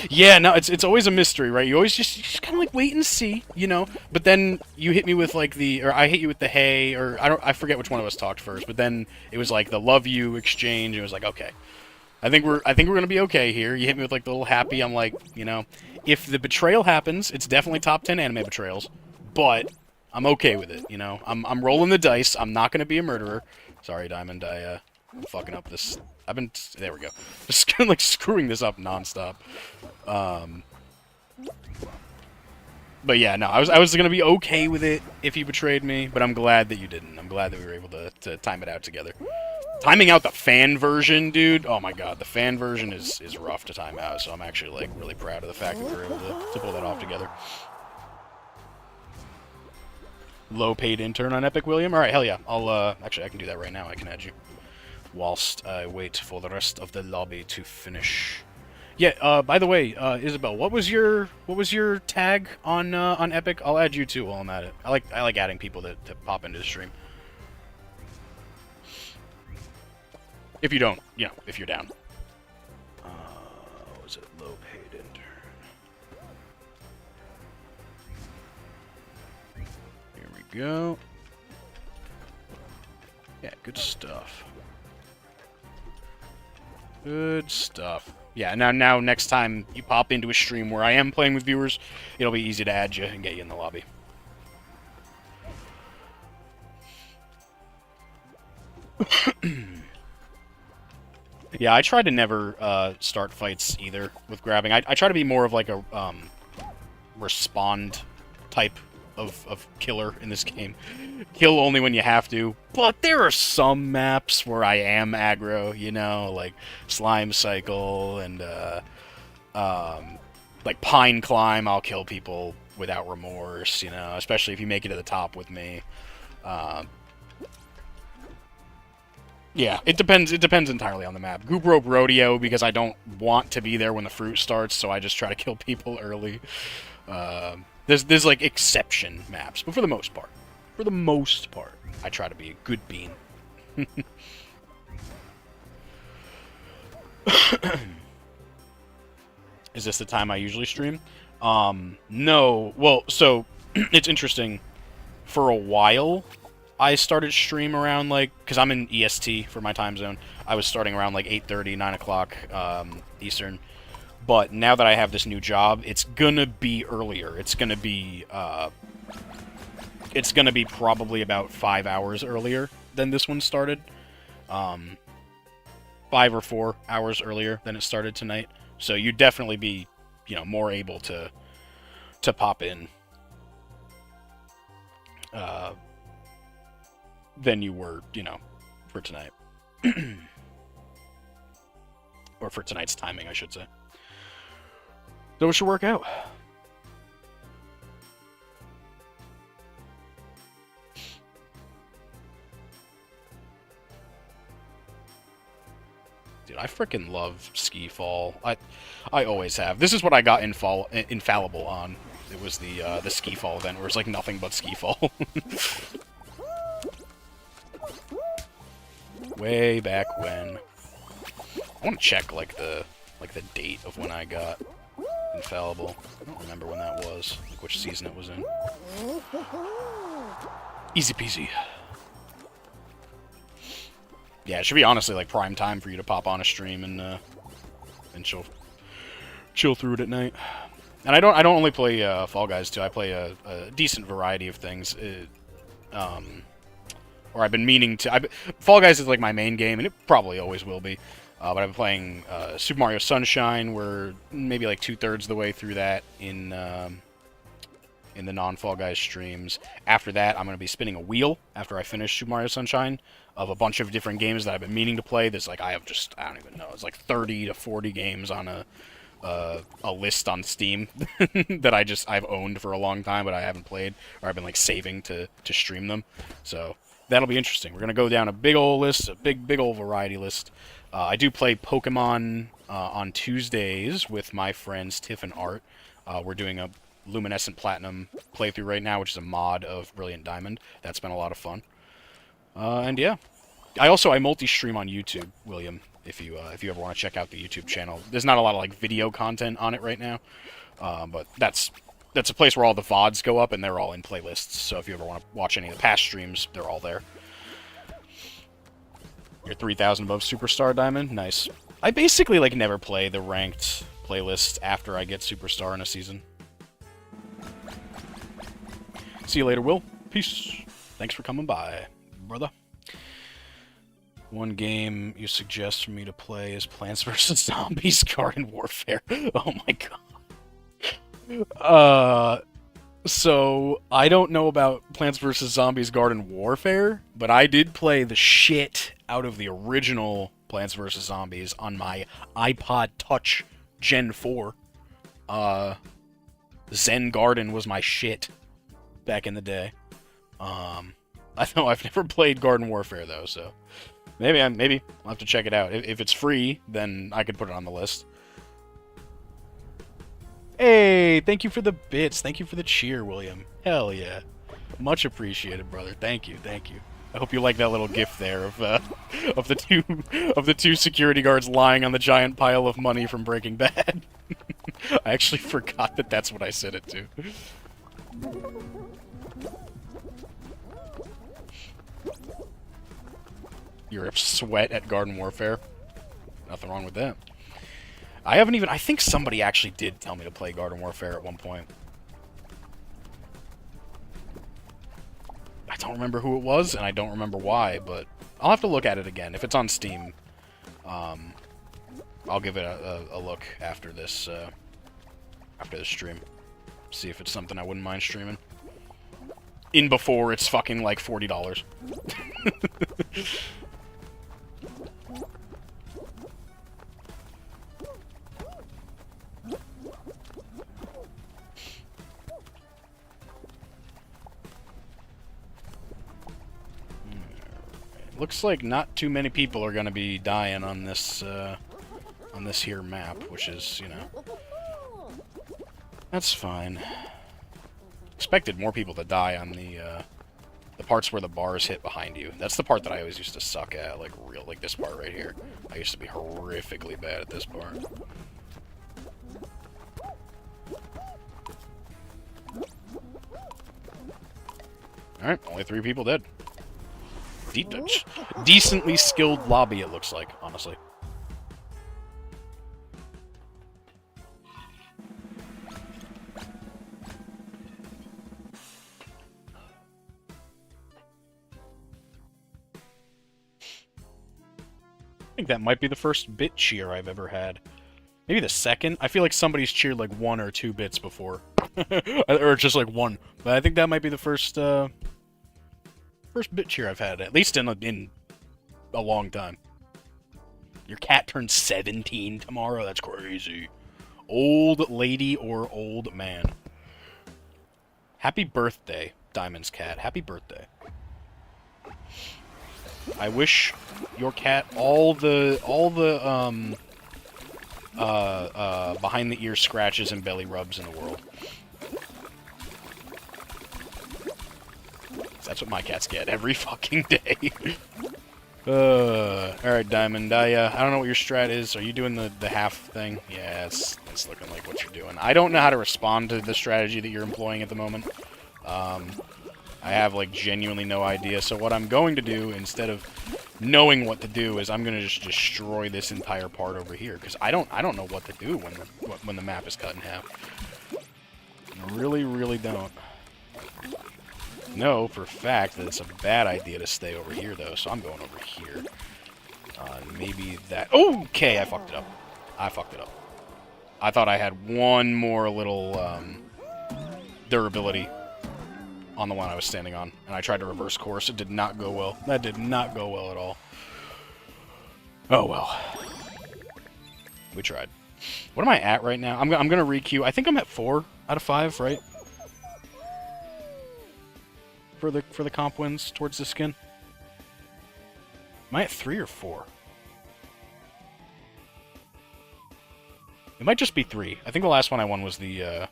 Yeah, no, it's always a mystery, right? You always just kind of like wait and see, you know. But then you hit me with like or I hit you with the hey, or I forget which one of us talked first. But then it was like the love you exchange. It was like, okay, I think we're gonna be okay here. You hit me with like the little happy. I'm like, you know, if the betrayal happens, it's definitely top 10 anime betrayals. But I'm okay with it, you know. I'm rolling the dice. I'm not gonna be a murderer. Sorry, Diamond. I'm fucking up this. There we go. Just kind of like screwing this up nonstop. But yeah, no, I was gonna be okay with it if you betrayed me, but I'm glad that you didn't. I'm glad that we were able to time it out together. Timing out the fan version, dude. Oh my god, the fan version is rough to time out. So I'm actually like really proud of the fact that we were able to pull that off together. Low paid intern on Epic, William. All right, hell yeah. I'll actually I can do that right now. I can add you whilst I wait for the rest of the lobby to finish. Yeah, by the way, Isabel, what was your tag on Epic? I'll add you too while I'm at it. I like adding people that pop into the stream. If you don't, you know, if you're down. What was it? Low paid intern. Here we go. Yeah, good stuff. Good stuff. Yeah, now next time you pop into a stream where I am playing with viewers, it'll be easy to add you and get you in the lobby. Yeah, I try to never start fights either with grabbing. I try to be more of like a respond type of killer in this game. Kill only when you have to. But there are some maps where I am aggro, you know, like Slime Cycle and like Pine Climb. I'll kill people without remorse, you know, especially if you make it to the top with me. Yeah, it depends. It depends entirely on the map. Goop Rope Rodeo, because I don't want to be there when the fruit starts, so I just try to kill people early. There's like exception maps, but for the most part, I try to be a good bean. Is this the time I usually stream? No. Well, so it's interesting. For a while, I started stream around like, because I'm in EST for my time zone. I was starting around like 8:30, 9 o'clock Eastern. But now that I have this new job, it's gonna be earlier. It's gonna be probably about 5 hours earlier than this one started. 5 or 4 hours earlier than it started tonight. So you'd definitely be, you know, more able to pop in than you were, you know, for tonight. Or for tonight's timing, I should say. So it should work out. Dude, I freaking love Ski-Fall. I always have. This is what I got Infallible on. It was the Ski-Fall event, where it's like nothing but Ski-Fall. Way back when. I want to check like the date of when I got Infallible. I don't remember when that was, like which season it was in. Easy peasy. Yeah, it should be honestly like prime time for you to pop on a stream and chill through it at night. And I don't only play Fall Guys too. I play a decent variety of things. Or I've been meaning to. Fall Guys is like my main game, and it probably always will be. But I've been playing Super Mario Sunshine. We're maybe like 2/3 of the way through that in the non-Fall Guys streams. After that, I'm going to be spinning a wheel after I finish Super Mario Sunshine of a bunch of different games that I've been meaning to play. There's like I don't even know. It's like 30 to 40 games on a list on Steam that I've owned for a long time, but I haven't played, or I've been like saving to stream them. So that'll be interesting. We're gonna go down a big old list, a big old variety list. I do play Pokemon on Tuesdays with my friends Tiff and Art. We're doing a Luminescent Platinum playthrough right now, which is a mod of Brilliant Diamond. That's been a lot of fun. And yeah, I multi-stream on YouTube, William. If you ever want to check out the YouTube channel, there's not a lot of like video content on it right now, but that's a place where all the VODs go up, and they're all in playlists. So if you ever want to watch any of the past streams, they're all there. You're 3,000 above Superstar Diamond, nice. I basically like never play the ranked playlists after I get Superstar in a season. See you later, Will. Peace. Thanks for coming by, brother. One game you suggest for me to play is Plants vs. Zombies Garden Warfare. Oh my god. So, I don't know about Plants vs. Zombies Garden Warfare, but I did play the shit out of the original Plants vs. Zombies on my iPod Touch Gen 4. Zen Garden was my shit back in the day. I know I've never played Garden Warfare, though, so maybe I'll have to check it out. If it's free, then I could put it on the list. Hey, thank you for the bits. Thank you for the cheer, William. Hell yeah. Much appreciated, brother. Thank you. I hope you like that little gif there of the two security guards lying on the giant pile of money from Breaking Bad. I actually forgot that that's what I said it to. You're a sweat at Garden Warfare. Nothing wrong with that. I think somebody actually did tell me to play Garden Warfare at one point. I don't remember who it was, and I don't remember why, but I'll have to look at it again. If it's on Steam, I'll give it a look after this stream. See if it's something I wouldn't mind streaming. In before it's fucking like $40. Looks like not too many people are gonna be dying on this here map, which is, you know, that's fine. Expected more people to die on the parts where the bars hit behind you. That's the part that I always used to suck at, like this part right here. I used to be horrifically bad at this part. Alright, only 3 people dead. Decently skilled lobby, it looks like, honestly. think that might be the first bit cheer I've ever had. Maybe the second? I feel like somebody's cheered like 1 or 2 bits before. Or just like 1. But I think that might be the first bit cheer I've had, at least in a long time. Your cat turns 17 tomorrow? That's crazy. Old lady or old man. Happy birthday, Diamond's cat. Happy birthday. I wish your cat all the behind the ear scratches and belly rubs in the world. That's what my cats get every fucking day. Alright, Diamond. I don't know what your strat is. Are you doing the half thing? Yeah, it's looking like what you're doing. I don't know how to respond to the strategy that you're employing at the moment. I have, like, genuinely no idea. So what I'm going to do, instead of knowing what to do, is I'm going to just destroy this entire part over here. Because I don't know what to do when the map is cut in half. I really, really don't. Know for a fact that it's a bad idea to stay over here, though, so I'm going over here. Maybe that... Okay, I fucked it up. I fucked it up. I thought I had one more little durability on the one I was standing on, and I tried to reverse course. It did not go well. That did not go well at all. Oh, well. We tried. What am I at right now? I'm going to re-queue. I think I'm at 4 out of 5, right? For the comp wins towards the skin. Am I at 3 or 4? It might just be 3. I think the last one I won was the,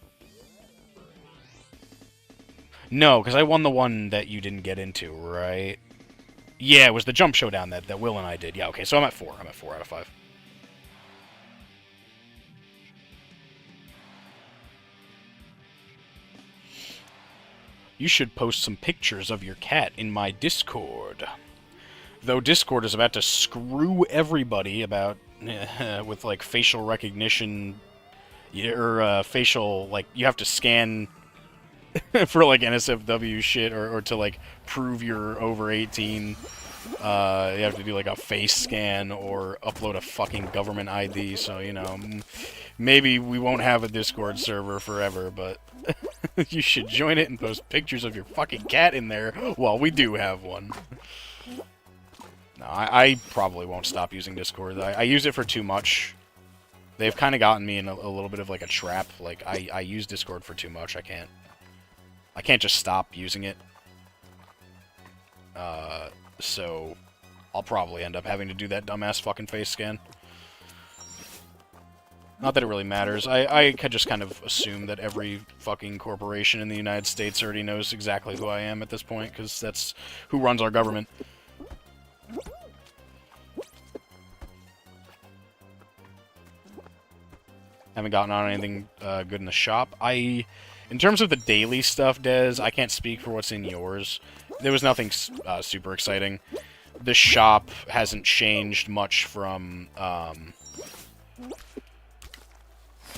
No, because I won the one that you didn't get into, right? Yeah, it was the jump showdown that Will and I did. Yeah, okay, so I'm at 4. I'm at 4 out of 5. You should post some pictures of your cat in my Discord. Though Discord is about to screw everybody about with, like, facial recognition, or facial, like, you have to scan for, like, NSFW shit, or to, like, prove you're over 18. You have to do, like, a face scan or upload a fucking government ID, so, you know, maybe we won't have a Discord server forever, but you should join it and post pictures of your fucking cat in there while we do have one. No, I probably won't stop using Discord. I use it for too much. They've kind of gotten me in a little bit of, like, a trap. Like, I use Discord for too much. I can't just stop using it. So I'll probably end up having to do that dumbass fucking face scan. Not that it really matters. I could just kind of assume that every fucking corporation in the United States already knows exactly who I am at this point, because that's who runs our government. Haven't gotten on anything good in the shop. In terms of the daily stuff, Dez, I can't speak for what's in yours. There was nothing super exciting. The shop hasn't changed much from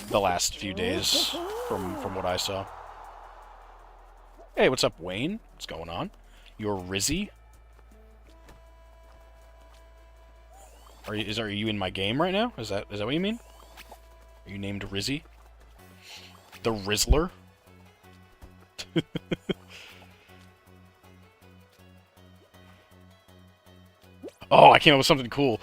the last few days, from what I saw. Hey, what's up, Wayne? What's going on? You're Rizzy? Are you in my game right now? Is that what you mean? Are you named Rizzy? The Rizzler? Oh, I came up with something cool.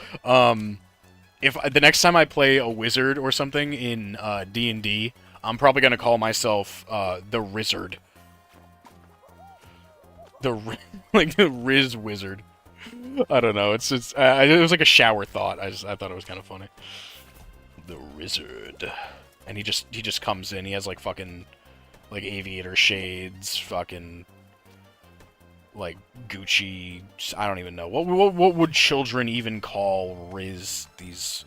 If the next time I play a wizard or something in D&D, I'm probably gonna call myself the Rizzard. Like the Riz Wizard. I don't know. It was like a shower thought. I thought it was kind of funny. The Rizzard, and he just comes in. He has like fucking like aviator shades, fucking like Gucci. I don't even know what would children even call Riz these.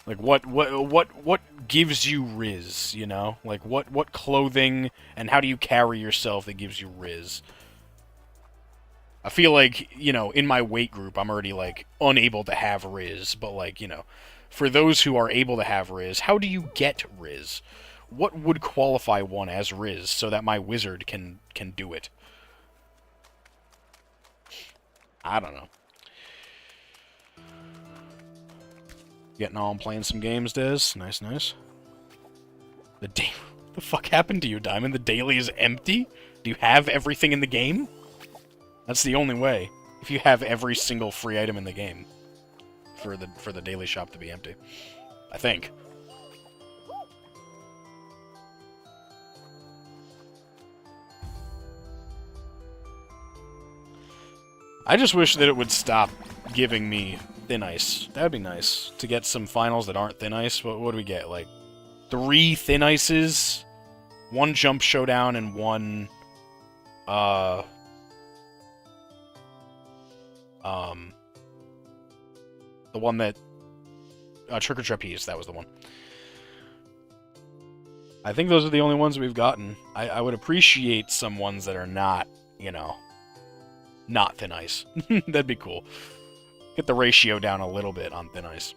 Like what gives you Riz? You know, like what clothing and how do you carry yourself that gives you Riz? I feel like, you know, in my weight group, I'm already, like, unable to have Riz, but, like, you know, for those who are able to have Riz, how do you get Riz? What would qualify one as Riz so that my wizard can do it? I don't know. Getting on playing some games, Des. Nice, nice. What the fuck happened to you, Diamond? The daily is empty? Do you have everything in the game? That's the only way. If you have every single free item in the game for the daily shop to be empty. I think. I just wish that it would stop giving me thin ice. That would be nice. To get some finals that aren't thin ice. What do we get? Like 3 thin ices, 1 jump showdown, and 1 the one that Trick or Trapeze, that was the one. I think those are the only ones we've gotten. I would appreciate some ones that are not, you know, not thin ice. That'd be cool. Get the ratio down a little bit on thin ice.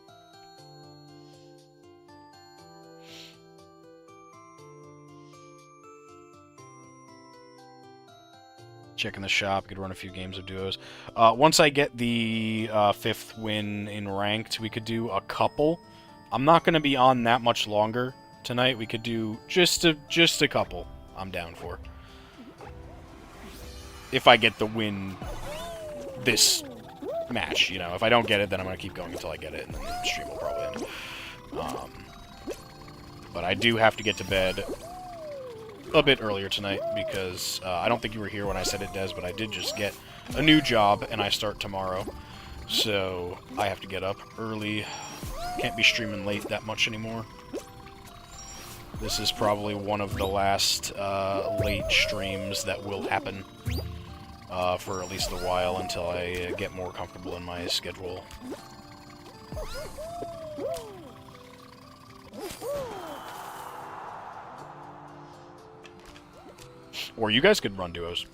Checking the shop, could run a few games of duos. Once I get the 5th win in ranked, we could do a couple. I'm not going to be on that much longer tonight. We could do just a couple. I'm down for. If I get the win this match, you know. If I don't get it, then I'm going to keep going until I get it, and then the stream will probably end. But I do have to get to bed a bit earlier tonight, because I don't think you were here when I said it, Des, but I did just get a new job, and I start tomorrow. So I have to get up early. Can't be streaming late that much anymore. This is probably one of the last late streams that will happen. For at least a while, until I get more comfortable in my schedule. Or you guys could run duos,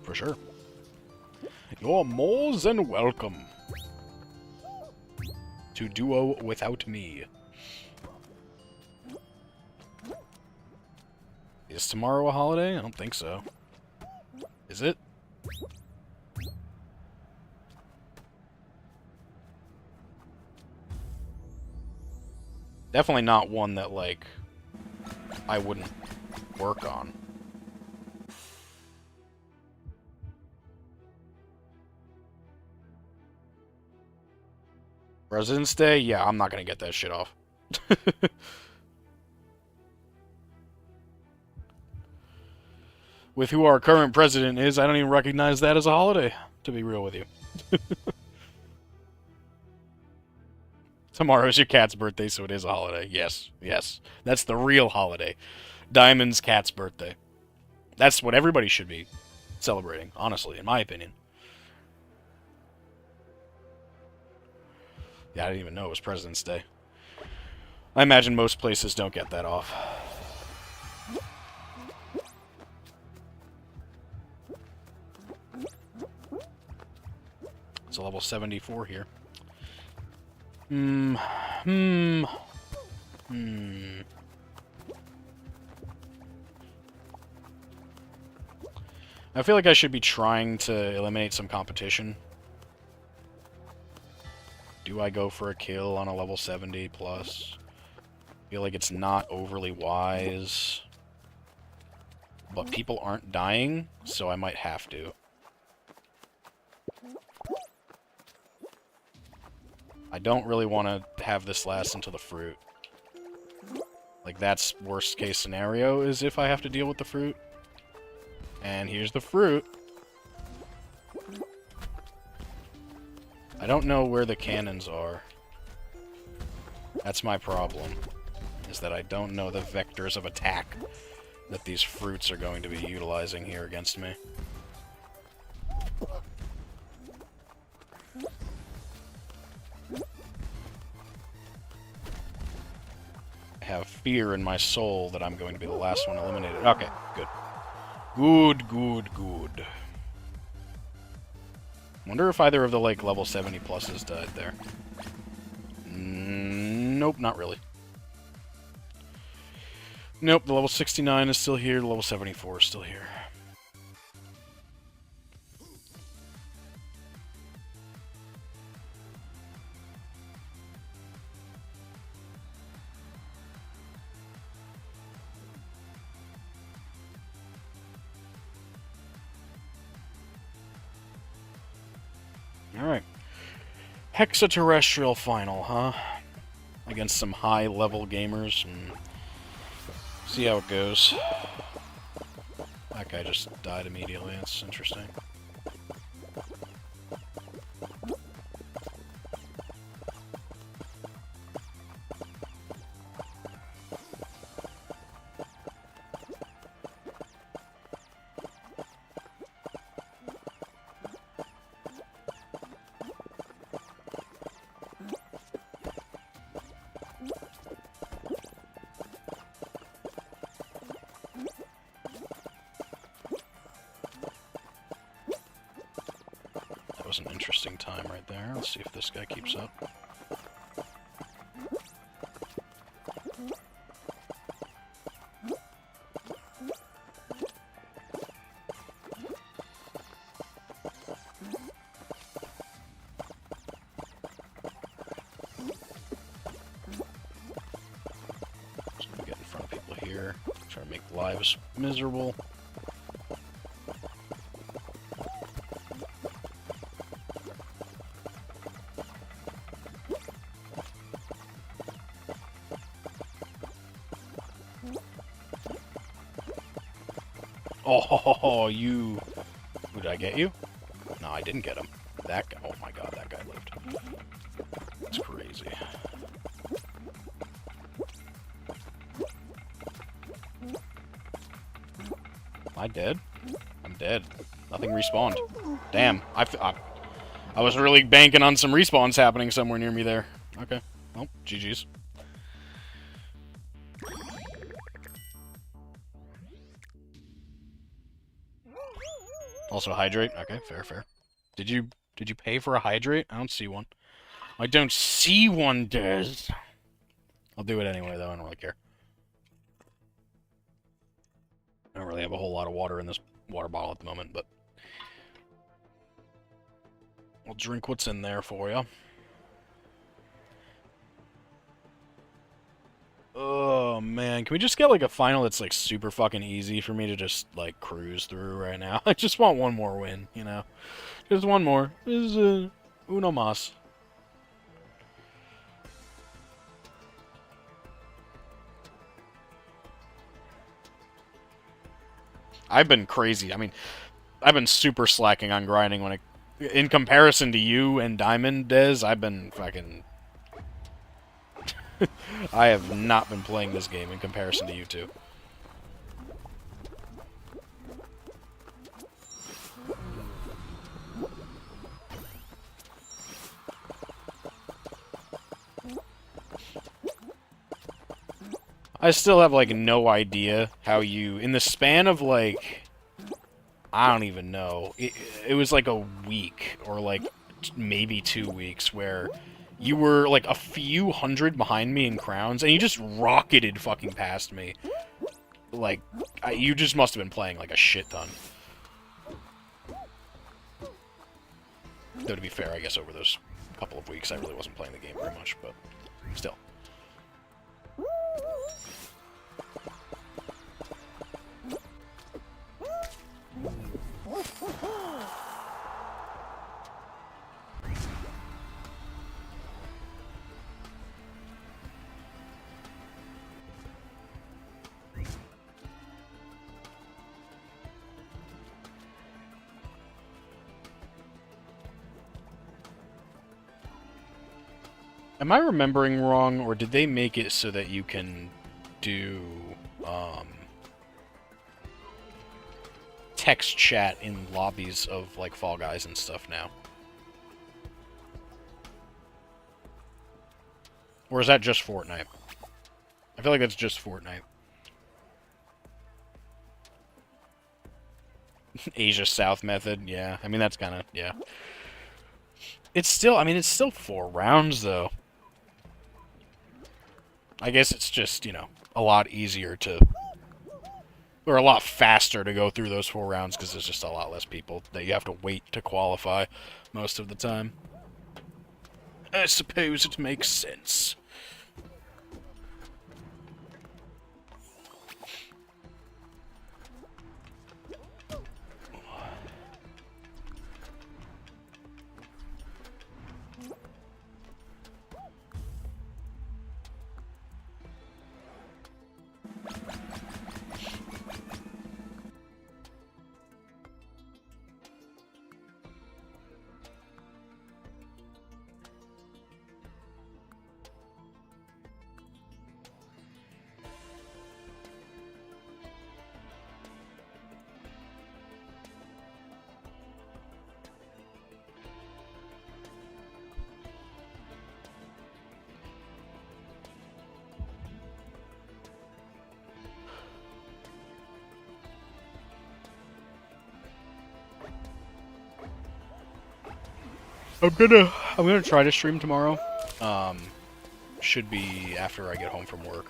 for sure. You're more than welcome to duo without me. Is tomorrow a holiday? I don't think so. Is it? Definitely not one that, like, I wouldn't work on. President's Day? Yeah, I'm not gonna get that shit off. With who our current president is, I don't even recognize that as a holiday, to be real with you. Tomorrow's your cat's birthday, so it is a holiday. Yes, yes. That's the real holiday. Diamond's cat's birthday. That's what everybody should be celebrating, honestly, in my opinion. Yeah, I didn't even know it was President's Day. I imagine most places don't get that off. It's a level 74 here. I feel like I should be trying to eliminate some competition. Do I go for a kill on a level 70 plus? I feel like it's not overly wise. But people aren't dying, so I might have to. I don't really want to have this last until the fruit. Like, that's worst case scenario, is if I have to deal with the fruit. And here's the fruit. I don't know where the cannons are. That's my problem, is that I don't know the vectors of attack that these fruits are going to be utilizing here against me. I have fear in my soul that I'm going to be the last one eliminated. Okay, good. Good, good, good. Wonder if either of the, like, level 70 pluses died there. Nope, not really. Nope, the level 69 is still here, the level 74 is still here. Alright. Hexaterrestrial final, huh? Against some high-level gamers, and see how it goes. That guy just died immediately, that's interesting. That was an interesting time right there. Let's see if this guy keeps up. Just gonna get in front of people here. Try to make lives miserable. Oh, you... Did I get you? No, I didn't get him. That guy... Oh my god, that guy lived. That's crazy. Am I dead? I'm dead. Nothing respawned. Damn. I was really banking on some respawns happening somewhere near me there. Okay. Well, GG's. Also hydrate. Okay, fair, fair. Did you pay for a hydrate? I don't see one. I don't see one, Des. I'll do it anyway, though. I don't really care. I don't really have a whole lot of water in this water bottle at the moment, but I'll drink what's in there for you. Oh, man. Can we just get, like, a final that's, like, super fucking easy for me to just, like, cruise through right now? I just want one more win, you know? Just one more. This is, uno mas. I've been crazy. I mean, I've been super slacking on grinding when in comparison to you and Diamond, Des, I've been fucking... I have not been playing this game in comparison to you two. I still have, like, no idea how you... In the span of, like... I don't even know. It was, like, a week, or, like, maybe 2 weeks, where... You were, like, a few hundred behind me in crowns, and you just rocketed fucking past me. Like, you just must have been playing, like, a shit ton. Though, to be fair, I guess over those couple of weeks, I really wasn't playing the game very much, but still. Am I remembering wrong, or did they make it so that you can do, text chat in lobbies of, like, Fall Guys and stuff now? Or is that just Fortnite? I feel like that's just Fortnite. Asia South method, yeah. I mean, that's kind of, yeah. It's still, I mean, it's still 4 rounds, though. I guess it's just, you know, a lot easier to... Or a lot faster to go through those 4 rounds, because there's just a lot less people that you have to wait to qualify most of the time. I suppose it makes sense. I'm gonna try to stream tomorrow. Should be after I get home from work.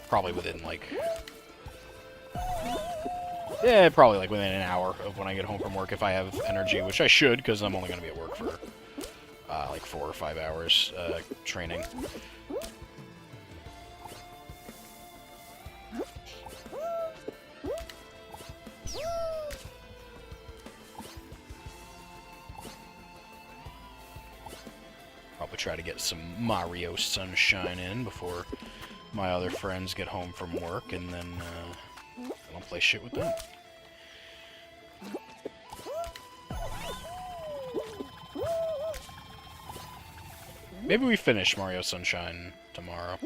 Probably within like, yeah, probably like within an hour of when I get home from work if I have energy, which I should, because I'm only gonna be at work for like 4 or 5 hours training. Probably try to get some Mario Sunshine in before my other friends get home from work, and then I'll play shit with them. Maybe we finish Mario Sunshine tomorrow.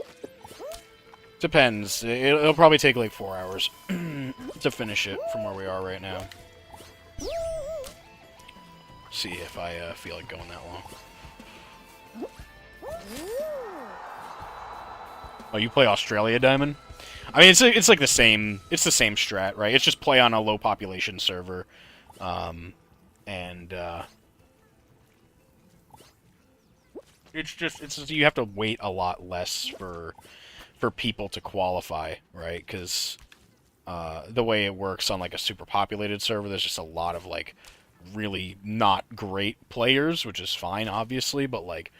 Depends. It'll probably take like 4 hours to finish it from where we are right now. See if I feel like going that long. Oh, you play Australia, Diamond? I mean, it's like the same. It's the same strat, right? It's just play on a low population server, it's just you have to wait a lot less for people to qualify, right? Because the way it works on like a super populated server, there's just a lot of like really not great players, which is fine, obviously, but like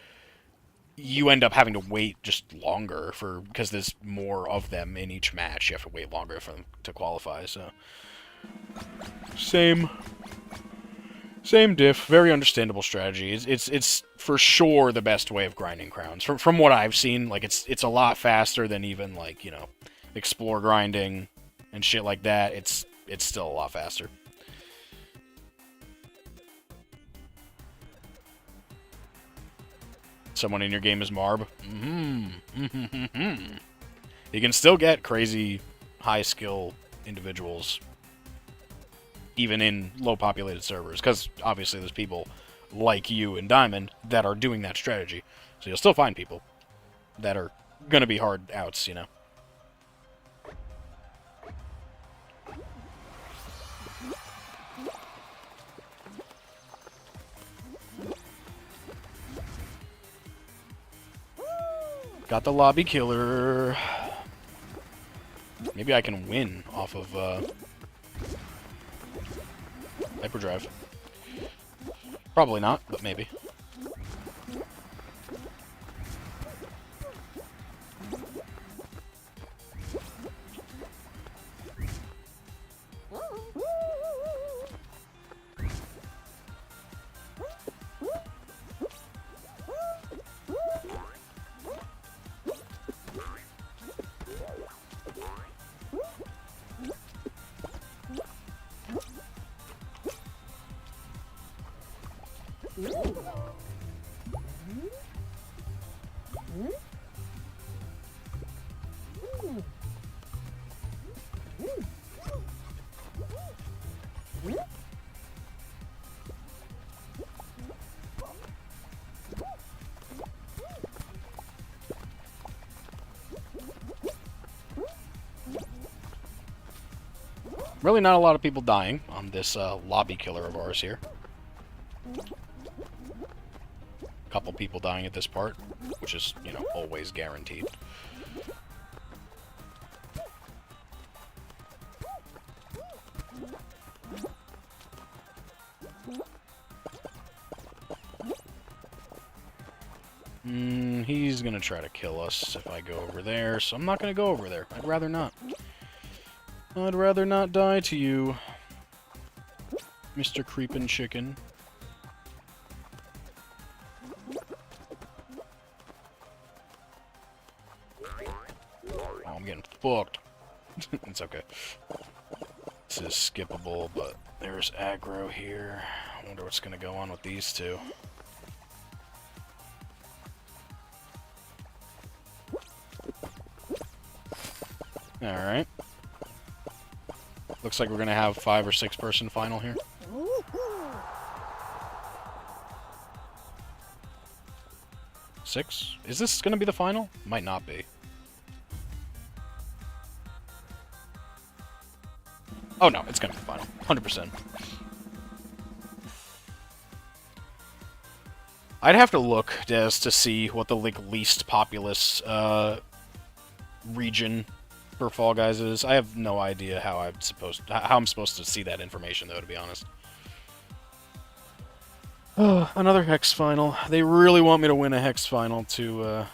you end up having to wait just longer because there's more of them in each match. You have to wait longer for them to qualify. So same diff. Very understandable strategy. It's for sure the best way of grinding crowns from what I've seen. Like it's a lot faster than even like, you know, explore grinding and shit like that. It's still a lot faster. Someone in your game is Marb. You can still get crazy high skill individuals even in low populated servers, because obviously there's people like you and Diamond that are doing that strategy. So you'll still find people that are gonna be hard outs, you know. Got the lobby killer. Maybe I can win off of hyperdrive. Probably not, but maybe. Really not a lot of people dying on this lobby killer of ours here. Couple people dying at this part, which is, you know, always guaranteed. He's gonna try to kill us if I go over there, so I'm not gonna go over there. I'd rather not. I'd rather not die to you, Mr. Creepin' Chicken. Oh, I'm getting fucked. It's okay. This is skippable, but there's aggro here. I wonder what's gonna go on with these two. Alright. Looks like we're gonna have 5 or 6 person final here. Six? Is this gonna be the final? Might not be. Oh no, it's gonna be the final. 100%. I'd have to look, Des, to see what the like least populous region for Fall Guys is. I have no idea how I'm supposed to see that information, though, to be honest. Another Hex final. They really want me to win a Hex final to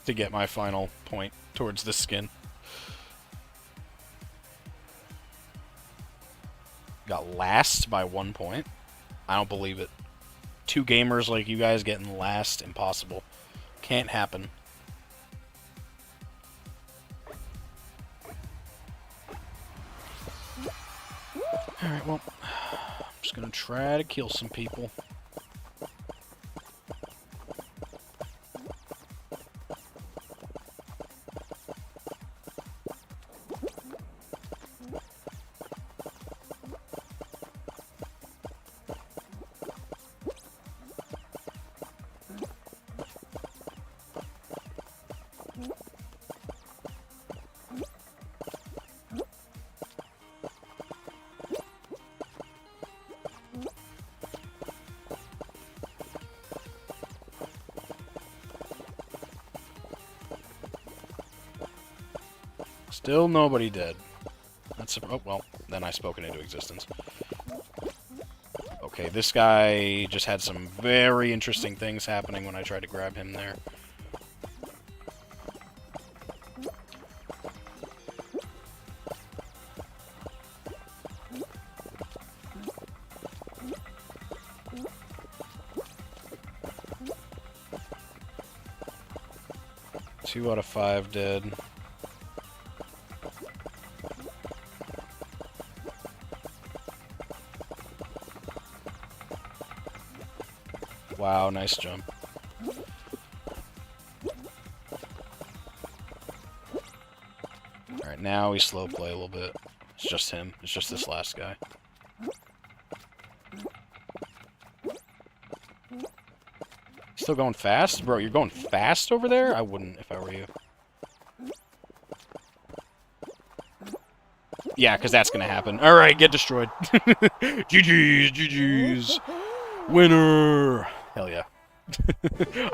get my final point towards this skin. Got last by 1 point. I don't believe it. 2 gamers like you guys getting last, impossible. Can't happen. Alright, well, I'm just gonna try to kill some people. Still nobody dead. That's oh well, then I spoke it into existence. Okay, this guy just had some very interesting things happening when I tried to grab him there. Two out of 5 dead. Wow, nice jump. Alright, now we slow play a little bit. It's just him. It's just this last guy. Still going fast? Bro, you're going fast over there? I wouldn't if I were you. Yeah, because that's going to happen. Alright, get destroyed. GG's, GG's. Winner. Hell yeah.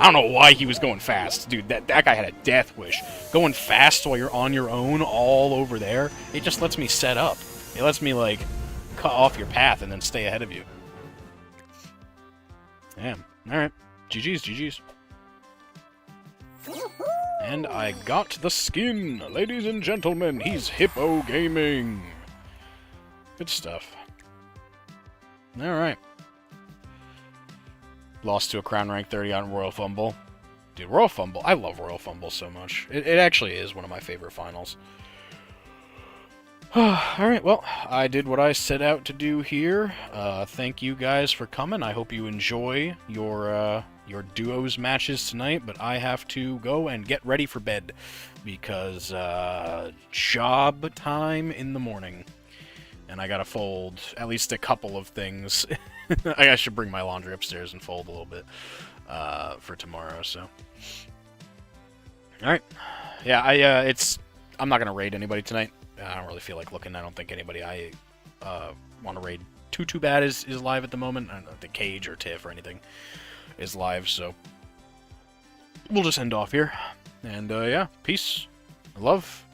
I don't know why he was going fast. Dude, that guy had a death wish. Going fast while you're on your own all over there, it just lets me set up. It lets me, like, cut off your path and then stay ahead of you. Damn. Alright. GG's, GG's. And I got the skin. Ladies and gentlemen, he's Hippo Gaming. Good stuff. Alright. Lost to a Crown Rank 30 on Royal Fumble. Dude, Royal Fumble, I love Royal Fumble so much. It actually is one of my favorite finals. Alright, well, I did what I set out to do here. Thank you guys for coming. I hope you enjoy your duos matches tonight, but I have to go and get ready for bed because job time in the morning. And I gotta fold at least a couple of things. I should bring my laundry upstairs and fold a little bit for tomorrow, so. Alright. Yeah, I'm not gonna raid anybody tonight. I don't really feel like looking. I don't think anybody I want to raid too bad is live at the moment. I don't know, the Cage or Tiff or anything is live, so we'll just end off here. And yeah, peace, love,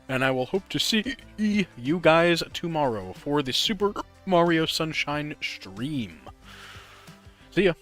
and I will hope to see you guys tomorrow for the Super Mario Sunshine stream. See ya.